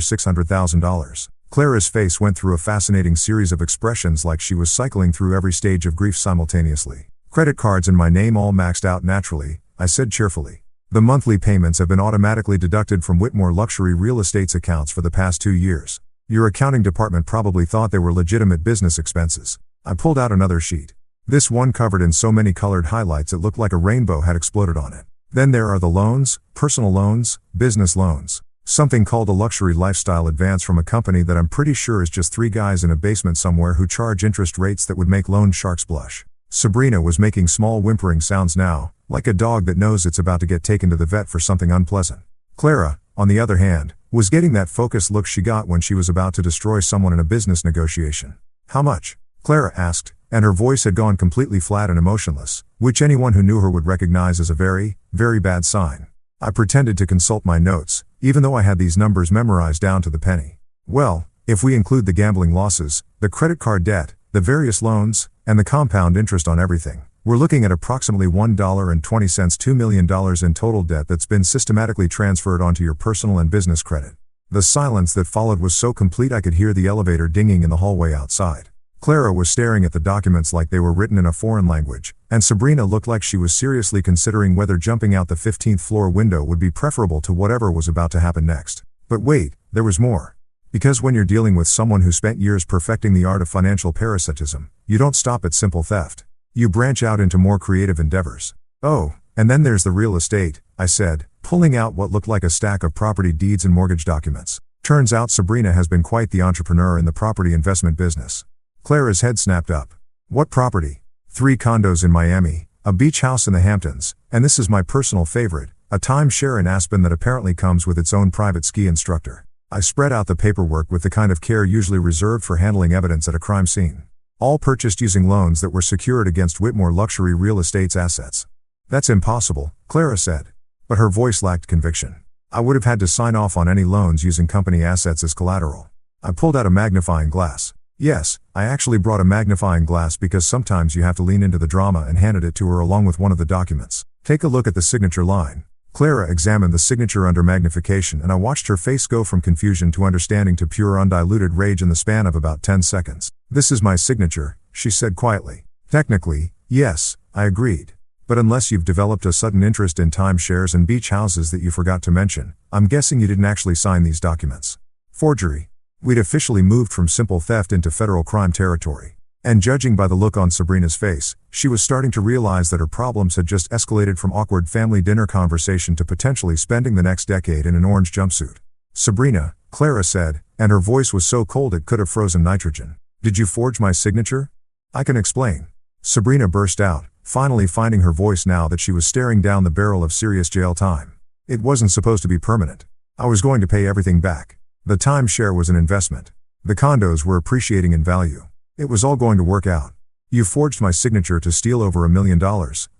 $600,000. Clara's face went through a fascinating series of expressions like she was cycling through every stage of grief simultaneously. Credit cards in my name all maxed out naturally, I said cheerfully. The monthly payments have been automatically deducted from Whitmore Luxury Real Estate's accounts for the past 2 years. Your accounting department probably thought they were legitimate business expenses. I pulled out another sheet. This one covered in so many colored highlights it looked like a rainbow had exploded on it. Then there are the loans, personal loans, business loans. Something called a luxury lifestyle advance from a company that I'm pretty sure is just 3 guys in a basement somewhere who charge interest rates that would make loan sharks blush. Sabrina was making small whimpering sounds now, like a dog that knows it's about to get taken to the vet for something unpleasant. Clara, on the other hand, was getting that focused look she got when she was about to destroy someone in a business negotiation. How much? Clara asked, and her voice had gone completely flat and emotionless, which anyone who knew her would recognize as a very, very bad sign. I pretended to consult my notes, even though I had these numbers memorized down to the penny. Well, if we include the gambling losses, the credit card debt, the various loans, and the compound interest on everything, we're looking at approximately $1.20 $2 million in total debt that's been systematically transferred onto your personal and business credit. The silence that followed was so complete I could hear the elevator dinging in the hallway outside. Clara was staring at the documents like they were written in a foreign language, and Sabrina looked like she was seriously considering whether jumping out the 15th floor window would be preferable to whatever was about to happen next. But wait, there was more. Because when you're dealing with someone who spent years perfecting the art of financial parasitism, you don't stop at simple theft. You branch out into more creative endeavors. Oh, and then there's the real estate, I said, pulling out what looked like a stack of property deeds and mortgage documents. Turns out Sabrina has been quite the entrepreneur in the property investment business. Clara's head snapped up. What property? 3 condos in Miami, a beach house in the Hamptons, and this is my personal favorite, a timeshare in Aspen that apparently comes with its own private ski instructor. I spread out the paperwork with the kind of care usually reserved for handling evidence at a crime scene. All purchased using loans that were secured against Whitmore Luxury Real Estate's assets. That's impossible, Clara said. But her voice lacked conviction. I would have had to sign off on any loans using company assets as collateral. I pulled out a magnifying glass. Yes, I actually brought a magnifying glass because sometimes you have to lean into the drama and handed it to her along with one of the documents. Take a look at the signature line. Clara examined the signature under magnification and I watched her face go from confusion to understanding to pure undiluted rage in the span of about 10 seconds. This is my signature, she said quietly. Technically, yes, I agreed. But unless you've developed a sudden interest in timeshares and beach houses that you forgot to mention, I'm guessing you didn't actually sign these documents. Forgery. We'd officially moved from simple theft into federal crime territory. And judging by the look on Sabrina's face, she was starting to realize that her problems had just escalated from awkward family dinner conversation to potentially spending the next decade in an orange jumpsuit. Sabrina, Clara said, and her voice was so cold it could have frozen nitrogen. Did you forge my signature? I can explain. Sabrina burst out, finally finding her voice now that she was staring down the barrel of serious jail time. It wasn't supposed to be permanent. I was going to pay everything back. The timeshare was an investment. The condos were appreciating in value. It was all going to work out. You forged my signature to steal over $1 million,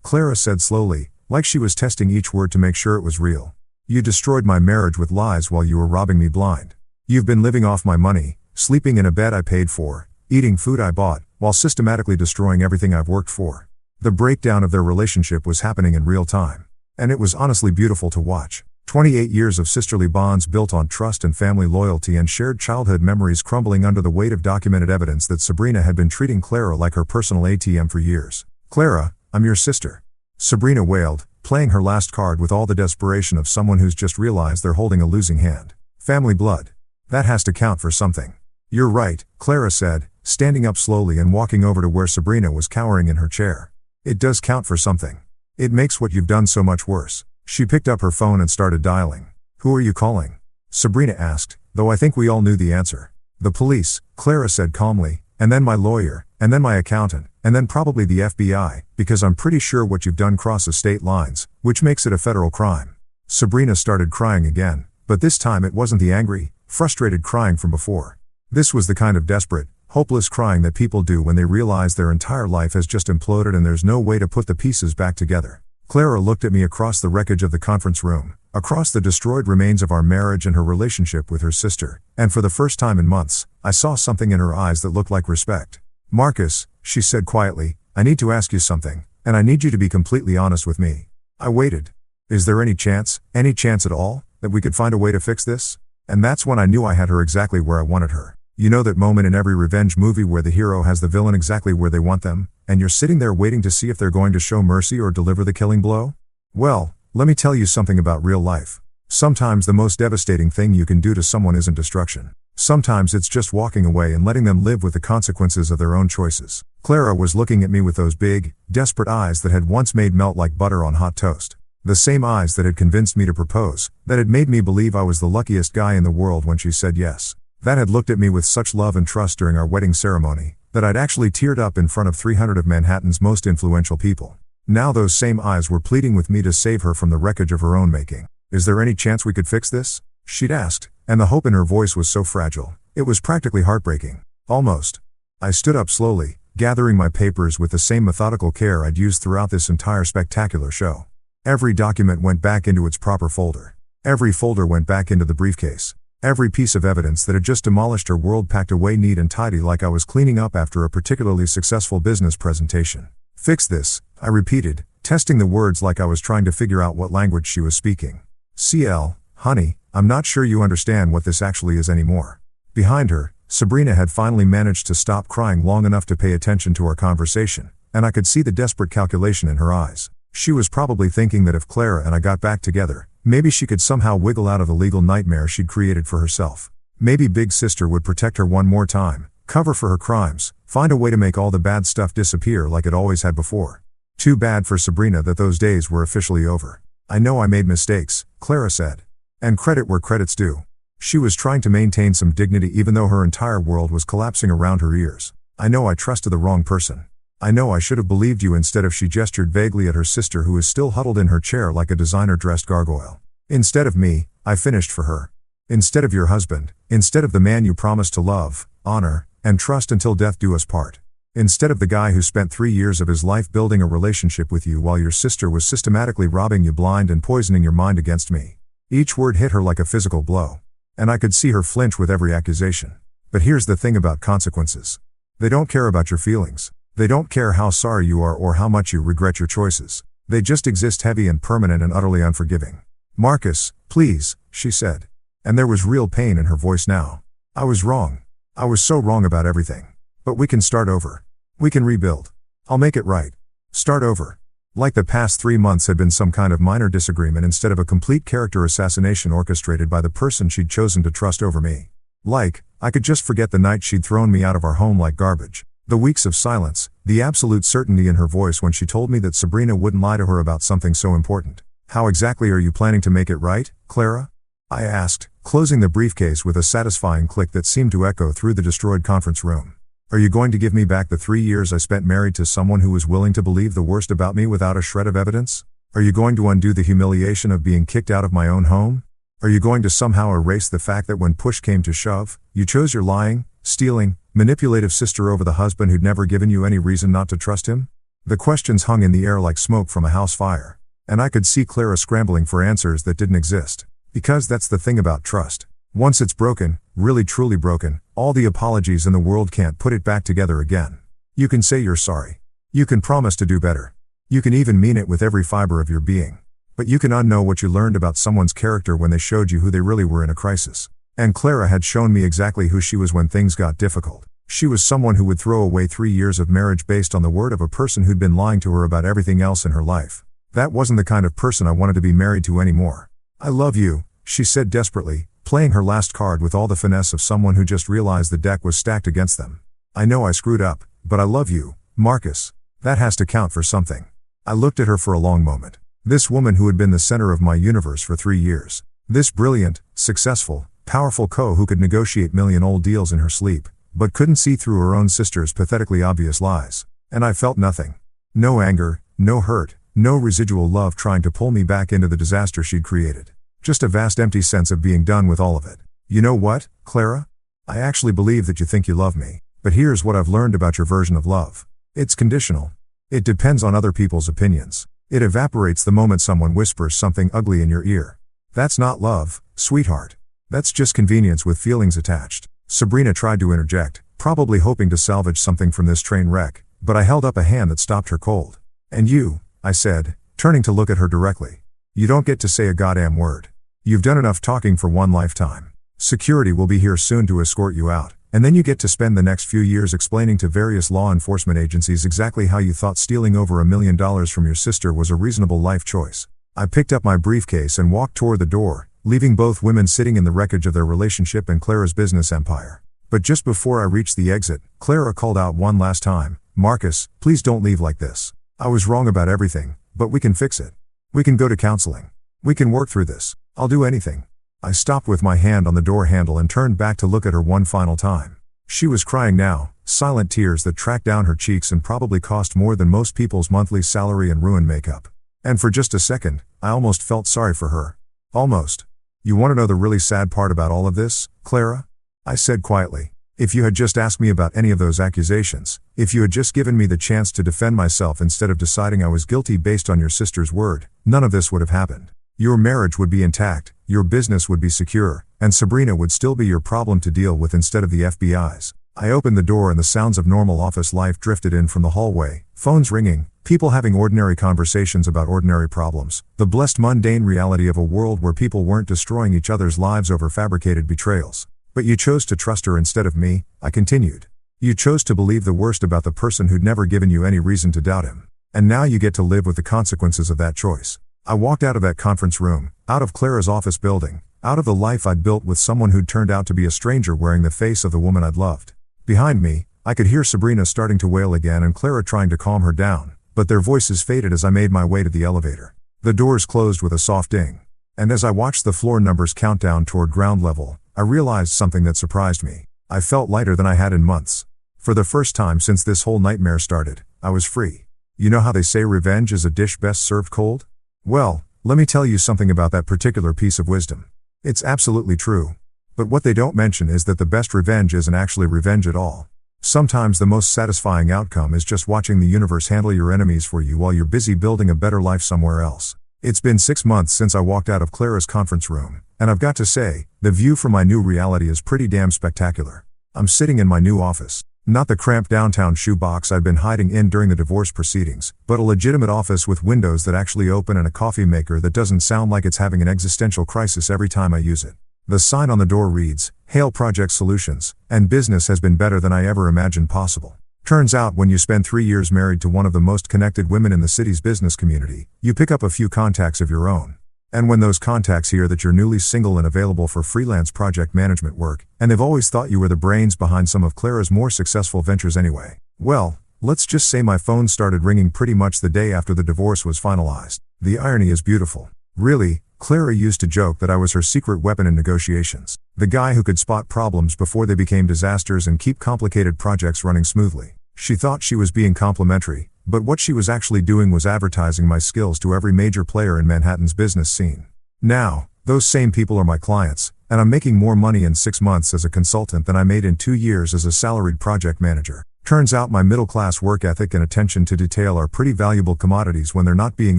Clara said slowly, like she was testing each word to make sure it was real. You destroyed my marriage with lies while you were robbing me blind. You've been living off my money, sleeping in a bed I paid for, eating food I bought, while systematically destroying everything I've worked for. The breakdown of their relationship was happening in real time. And it was honestly beautiful to watch. 28 years of sisterly bonds built on trust and family loyalty and shared childhood memories crumbling under the weight of documented evidence that Sabrina had been treating Clara like her personal ATM for years. Clara, I'm your sister. Sabrina wailed, playing her last card with all the desperation of someone who's just realized they're holding a losing hand. Family blood. That has to count for something. You're right, Clara said, standing up slowly and walking over to where Sabrina was cowering in her chair. It does count for something. It makes what you've done so much worse. She picked up her phone and started dialing. Who are you calling? Sabrina asked, though I think we all knew the answer. The police, Clara said calmly, and then my lawyer, and then my accountant, and then probably the FBI, because I'm pretty sure what you've done crosses state lines, which makes it a federal crime. Sabrina started crying again, but this time it wasn't the angry, frustrated crying from before. This was the kind of desperate, hopeless crying that people do when they realize their entire life has just imploded and there's no way to put the pieces back together. Clara looked at me across the wreckage of the conference room, across the destroyed remains of our marriage and her relationship with her sister, and for the first time in months, I saw something in her eyes that looked like respect. Marcus, she said quietly, I need to ask you something, and I need you to be completely honest with me. I waited. Is there any chance at all, that we could find a way to fix this? And that's when I knew I had her exactly where I wanted her. You know that moment in every revenge movie where the hero has the villain exactly where they want them, and you're sitting there waiting to see if they're going to show mercy or deliver the killing blow? Well, let me tell you something about real life. Sometimes the most devastating thing you can do to someone isn't destruction. Sometimes it's just walking away and letting them live with the consequences of their own choices. Clara was looking at me with those big, desperate eyes that had once made melt like butter on hot toast. The same eyes that had convinced me to propose, that had made me believe I was the luckiest guy in the world when she said yes. That had looked at me with such love and trust during our wedding ceremony, that I'd actually teared up in front of 300 of Manhattan's most influential people. Now those same eyes were pleading with me to save her from the wreckage of her own making. Is there any chance we could fix this? She'd asked, and the hope in her voice was so fragile, it was practically heartbreaking. Almost. I stood up slowly, gathering my papers with the same methodical care I'd used throughout this entire spectacular show. Every document went back into its proper folder. Every folder went back into the briefcase. Every piece of evidence that had just demolished her world packed away neat and tidy like I was cleaning up after a particularly successful business presentation. Fix this, I repeated, testing the words like I was trying to figure out what language she was speaking. CL, honey, I'm not sure you understand what this actually is anymore. Behind her, Sabrina had finally managed to stop crying long enough to pay attention to our conversation, and I could see the desperate calculation in her eyes. She was probably thinking that if Clara and I got back together, maybe she could somehow wiggle out of the legal nightmare she'd created for herself. Maybe Big Sister would protect her one more time, cover for her crimes, find a way to make all the bad stuff disappear like it always had before. Too bad for Sabrina that those days were officially over. I know I made mistakes, Clara said. And credit where credit's due. She was trying to maintain some dignity even though her entire world was collapsing around her ears. I know I trusted the wrong person. I know I should have believed you instead of. She gestured vaguely at her sister who was still huddled in her chair like a designer-dressed gargoyle. Instead of me, I finished for her. Instead of your husband, instead of the man you promised to love, honor, and trust until death do us part. Instead of the guy who spent 3 years of his life building a relationship with you while your sister was systematically robbing you blind and poisoning your mind against me. Each word hit her like a physical blow. And I could see her flinch with every accusation. But here's the thing about consequences. They don't care about your feelings. They don't care how sorry you are or how much you regret your choices. They just exist heavy and permanent and utterly unforgiving. Marcus, please, she said. And there was real pain in her voice now. I was wrong. I was so wrong about everything. But we can start over. We can rebuild. I'll make it right. Start over. Like the past 3 months had been some kind of minor disagreement instead of a complete character assassination orchestrated by the person she'd chosen to trust over me. Like, I could just forget the night she'd thrown me out of our home like garbage. The weeks of silence, the absolute certainty in her voice when she told me that Sabrina wouldn't lie to her about something so important. How exactly are you planning to make it right, Clara? I asked, closing the briefcase with a satisfying click that seemed to echo through the destroyed conference room. Are you going to give me back the 3 years I spent married to someone who was willing to believe the worst about me without a shred of evidence? Are you going to undo the humiliation of being kicked out of my own home? Are you going to somehow erase the fact that when push came to shove, you chose your lying, stealing, Manipulative sister over the husband who'd never given you any reason not to trust him? The questions hung in the air like smoke from a house fire. And I could see Clara scrambling for answers that didn't exist. Because that's the thing about trust. Once it's broken, really truly broken, all the apologies in the world can't put it back together again. You can say you're sorry. You can promise to do better. You can even mean it with every fiber of your being. But you can unknow what you learned about someone's character when they showed you who they really were in a crisis. And Clara had shown me exactly who she was when things got difficult. She was someone who would throw away 3 years of marriage based on the word of a person who'd been lying to her about everything else in her life. That wasn't the kind of person I wanted to be married to anymore. I love you, she said desperately, playing her last card with all the finesse of someone who just realized the deck was stacked against them. I know I screwed up, but I love you, Marcus. That has to count for something. I looked at her for a long moment. This woman who had been the center of my universe for 3 years. This brilliant, successful, powerful who could negotiate million-old deals in her sleep, but couldn't see through her own sister's pathetically obvious lies. And I felt nothing. No anger, no hurt, no residual love trying to pull me back into the disaster she'd created. Just a vast empty sense of being done with all of it. You know what, Clara? I actually believe that you think you love me, but here's what I've learned about your version of love. It's conditional. It depends on other people's opinions. It evaporates the moment someone whispers something ugly in your ear. That's not love, sweetheart. That's just convenience with feelings attached. Sabrina tried to interject, probably hoping to salvage something from this train wreck, but I held up a hand that stopped her cold. And you, I said, turning to look at her directly. You don't get to say a goddamn word. You've done enough talking for one lifetime. Security will be here soon to escort you out, and then you get to spend the next few years explaining to various law enforcement agencies exactly how you thought stealing over $1 million from your sister was a reasonable life choice. I picked up my briefcase and walked toward the door, leaving both women sitting in the wreckage of their relationship and Clara's business empire. But just before I reached the exit, Clara called out one last time, Marcus, please don't leave like this. I was wrong about everything, but we can fix it. We can go to counseling. We can work through this. I'll do anything. I stopped with my hand on the door handle and turned back to look at her one final time. She was crying now, silent tears that tracked down her cheeks and probably cost more than most people's monthly salary and ruined makeup. And for just a second, I almost felt sorry for her. Almost. You want to know the really sad part about all of this, Clara? I said quietly. If you had just asked me about any of those accusations, if you had just given me the chance to defend myself instead of deciding I was guilty based on your sister's word, none of this would have happened. Your marriage would be intact, your business would be secure, and Sabrina would still be your problem to deal with instead of the FBI's. I opened the door and the sounds of normal office life drifted in from the hallway, phones ringing, people having ordinary conversations about ordinary problems, the blessed mundane reality of a world where people weren't destroying each other's lives over fabricated betrayals. But you chose to trust her instead of me, I continued. You chose to believe the worst about the person who'd never given you any reason to doubt him. And now you get to live with the consequences of that choice. I walked out of that conference room, out of Clara's office building, out of the life I'd built with someone who'd turned out to be a stranger wearing the face of the woman I'd loved. Behind me, I could hear Sabrina starting to wail again and Clara trying to calm her down, but their voices faded as I made my way to the elevator. The doors closed with a soft ding. And as I watched the floor numbers count down toward ground level, I realized something that surprised me. I felt lighter than I had in months. For the first time since this whole nightmare started, I was free. You know how they say revenge is a dish best served cold? Well, let me tell you something about that particular piece of wisdom. It's absolutely true. But what they don't mention is that the best revenge isn't actually revenge at all. Sometimes the most satisfying outcome is just watching the universe handle your enemies for you while you're busy building a better life somewhere else. It's been 6 months since I walked out of Clara's conference room, and I've got to say, the view from my new reality is pretty damn spectacular. I'm sitting in my new office. Not the cramped downtown shoebox I'd been hiding in during the divorce proceedings, but a legitimate office with windows that actually open and a coffee maker that doesn't sound like it's having an existential crisis every time I use it. The sign on the door reads, Hail Project Solutions, and business has been better than I ever imagined possible. Turns out when you spend 3 years married to one of the most connected women in the city's business community, you pick up a few contacts of your own. And when those contacts hear that you're newly single and available for freelance project management work, and they've always thought you were the brains behind some of Clara's more successful ventures anyway, well, let's just say my phone started ringing pretty much the day after the divorce was finalized. The irony is beautiful. Really, Clara used to joke that I was her secret weapon in negotiations. The guy who could spot problems before they became disasters and keep complicated projects running smoothly. She thought she was being complimentary, but what she was actually doing was advertising my skills to every major player in Manhattan's business scene. Now, those same people are my clients, and I'm making more money in 6 months as a consultant than I made in 2 years as a salaried project manager. Turns out my middle-class work ethic and attention to detail are pretty valuable commodities when they're not being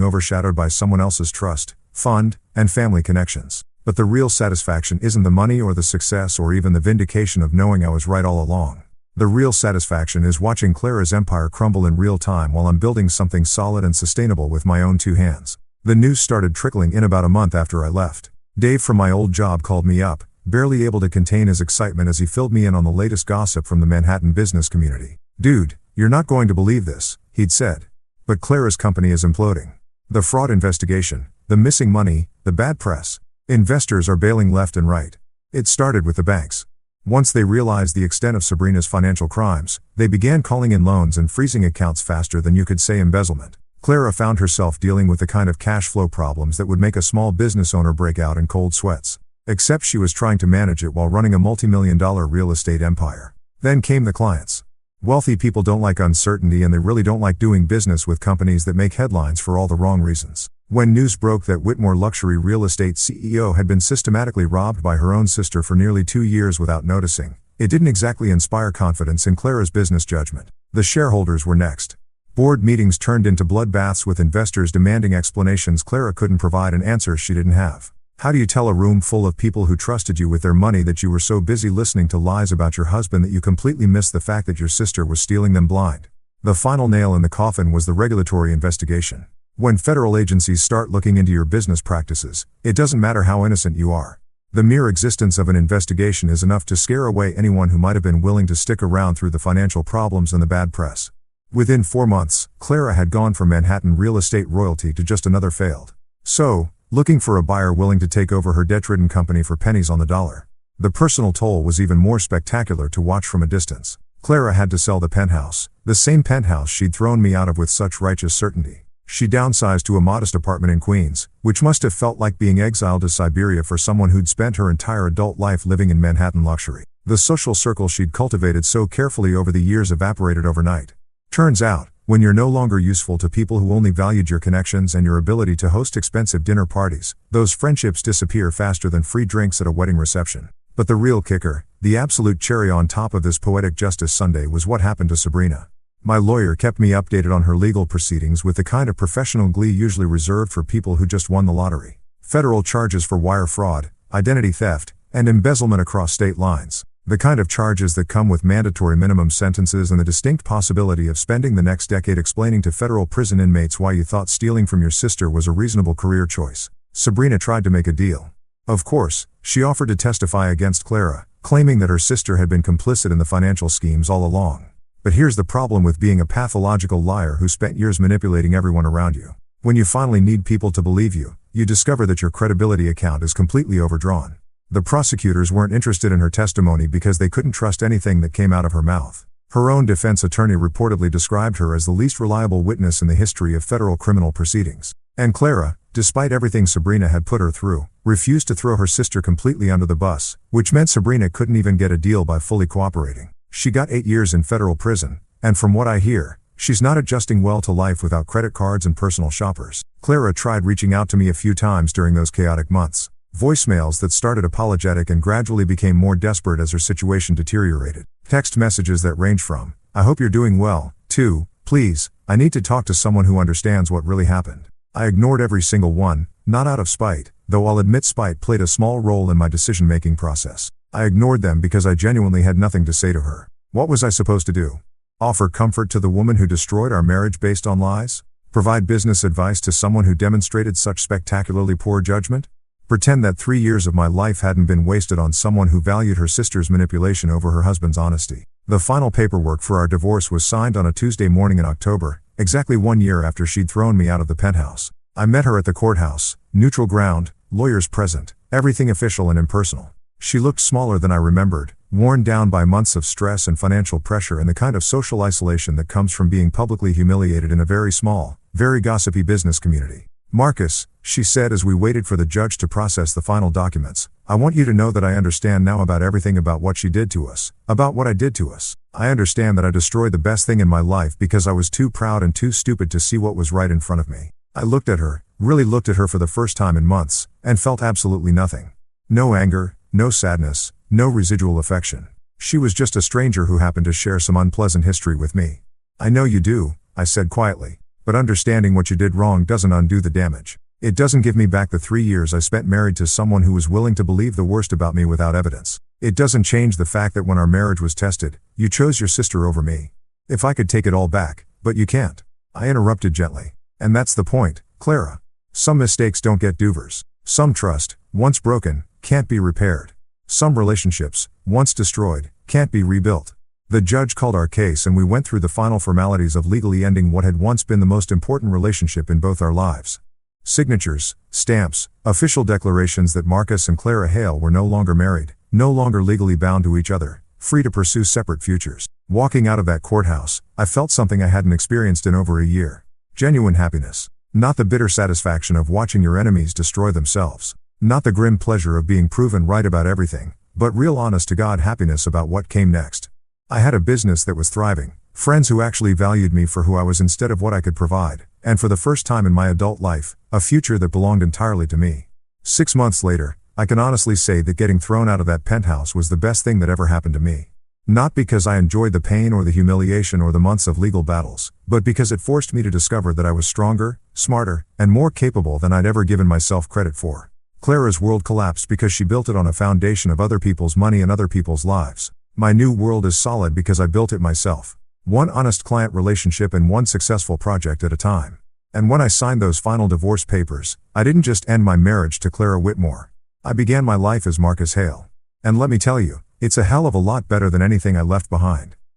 overshadowed by someone else's trust, fund, and family connections. But the real satisfaction isn't the money or the success or even the vindication of knowing I was right all along. The real satisfaction is watching Clara's empire crumble in real time while I'm building something solid and sustainable with my own 2 hands. The news started trickling in about a month after I left. Dave from my old job called me up, barely able to contain his excitement as he filled me in on the latest gossip from the Manhattan business community. "Dude, you're not going to believe this," he'd said. "But Clara's company is imploding. The fraud investigation, the missing money, the bad press. Investors are bailing left and right. It started with the banks. Once they realized the extent of Sabrina's financial crimes, they began calling in loans and freezing accounts faster than you could say embezzlement. Clara found herself dealing with the kind of cash flow problems that would make a small business owner break out in cold sweats. Except she was trying to manage it while running a multi-million-dollar real estate empire. Then came the clients. Wealthy people don't like uncertainty, and they really don't like doing business with companies that make headlines for all the wrong reasons. When news broke that Whitmore Luxury Real Estate CEO had been systematically robbed by her own sister for nearly 2 years without noticing, it didn't exactly inspire confidence in Clara's business judgment. The shareholders were next. Board meetings turned into bloodbaths with investors demanding explanations Clara couldn't provide and answers she didn't have. How do you tell a room full of people who trusted you with their money that you were so busy listening to lies about your husband that you completely missed the fact that your sister was stealing them blind? The final nail in the coffin was the regulatory investigation. When federal agencies start looking into your business practices, it doesn't matter how innocent you are. The mere existence of an investigation is enough to scare away anyone who might have been willing to stick around through the financial problems and the bad press. Within 4 months, Clara had gone from Manhattan real estate royalty to just another failed. So, looking for a buyer willing to take over her debt-ridden company for pennies on the dollar. The personal toll was even more spectacular to watch from a distance. Clara had to sell the penthouse, the same penthouse she'd thrown me out of with such righteous certainty. She downsized to a modest apartment in Queens, which must have felt like being exiled to Siberia for someone who'd spent her entire adult life living in Manhattan luxury. The social circle she'd cultivated so carefully over the years evaporated overnight. Turns out, when you're no longer useful to people who only valued your connections and your ability to host expensive dinner parties, those friendships disappear faster than free drinks at a wedding reception. But the real kicker, the absolute cherry on top of this poetic justice sundae, was what happened to Sabrina. My lawyer kept me updated on her legal proceedings with the kind of professional glee usually reserved for people who just won the lottery. Federal charges for wire fraud, identity theft, and embezzlement across state lines. The kind of charges that come with mandatory minimum sentences and the distinct possibility of spending the next decade explaining to federal prison inmates why you thought stealing from your sister was a reasonable career choice. Sabrina tried to make a deal. Of course, she offered to testify against Clara, claiming that her sister had been complicit in the financial schemes all along. But here's the problem with being a pathological liar who spent years manipulating everyone around you. When you finally need people to believe you, you discover that your credibility account is completely overdrawn. The prosecutors weren't interested in her testimony because they couldn't trust anything that came out of her mouth. Her own defense attorney reportedly described her as the least reliable witness in the history of federal criminal proceedings. And Clara, despite everything Sabrina had put her through, refused to throw her sister completely under the bus, which meant Sabrina couldn't even get a deal by fully cooperating. She got 8 years in federal prison, and from what I hear, she's not adjusting well to life without credit cards and personal shoppers. Clara tried reaching out to me a few times during those chaotic months. Voicemails that started apologetic and gradually became more desperate as her situation deteriorated. Text messages that range from, "I hope you're doing well," to, "Please, I need to talk to someone who understands what really happened." I ignored every single one, not out of spite, though I'll admit spite played a small role in my decision-making process. I ignored them because I genuinely had nothing to say to her. What was I supposed to do? Offer comfort to the woman who destroyed our marriage based on lies? Provide business advice to someone who demonstrated such spectacularly poor judgment? Pretend that 3 years of my life hadn't been wasted on someone who valued her sister's manipulation over her husband's honesty? The final paperwork for our divorce was signed on a Tuesday morning in October, exactly 1 year after she'd thrown me out of the penthouse. I met her at the courthouse, neutral ground, lawyers present, everything official and impersonal. She looked smaller than I remembered, worn down by months of stress and financial pressure and the kind of social isolation that comes from being publicly humiliated in a very small, very gossipy business community. "Marcus," she said as we waited for the judge to process the final documents, "I want you to know that I understand now about everything about what she did to us, about what I did to us. I understand that I destroyed the best thing in my life because I was too proud and too stupid to see what was right in front of me." I looked at her, really looked at her for the first time in months, and felt absolutely nothing. No anger, no sadness, no residual affection. She was just a stranger who happened to share some unpleasant history with me. I know you do, I said quietly, but understanding what you did wrong doesn't undo the damage. It doesn't give me back the 3 years I spent married to someone who was willing to believe the worst about me without evidence. It doesn't change the fact that when our marriage was tested, you chose your sister over me. If I could take it all back, but you can't. I interrupted gently. And that's the point, Clara. Some mistakes don't get do-overs. Some trust, once broken, can't be repaired. Some relationships, once destroyed, can't be rebuilt. The judge called our case and we went through the final formalities of legally ending what had once been the most important relationship in both our lives. Signatures, stamps, official declarations that Marcus and Clara Hale were no longer married, no longer legally bound to each other, free to pursue separate futures. Walking out of that courthouse, I felt something I hadn't experienced in over a year. Genuine happiness. Not the bitter satisfaction of watching your enemies destroy themselves. Not the grim pleasure of being proven right about everything, but real honest-to-God happiness about what came next. I had a business that was thriving, friends who actually valued me for who I was instead of what I could provide, and for the first time in my adult life, a future that belonged entirely to me. 6 months later, I can honestly say that getting thrown out of that penthouse was the best thing that ever happened to me. Not because I enjoyed the pain or the humiliation or the months of legal battles, but because it forced me to discover that I was stronger, smarter, and more capable than I'd ever given myself credit for. Clara's world collapsed because she built it on a foundation of other people's money and other people's lives. My new world is solid because I built it myself. One honest client relationship and one successful project at a time. And when I signed those final divorce papers, I didn't just end my marriage to Clara Whitmore. I began my life as Marcus Hale. And let me tell you, it's a hell of a lot better than anything I left behind.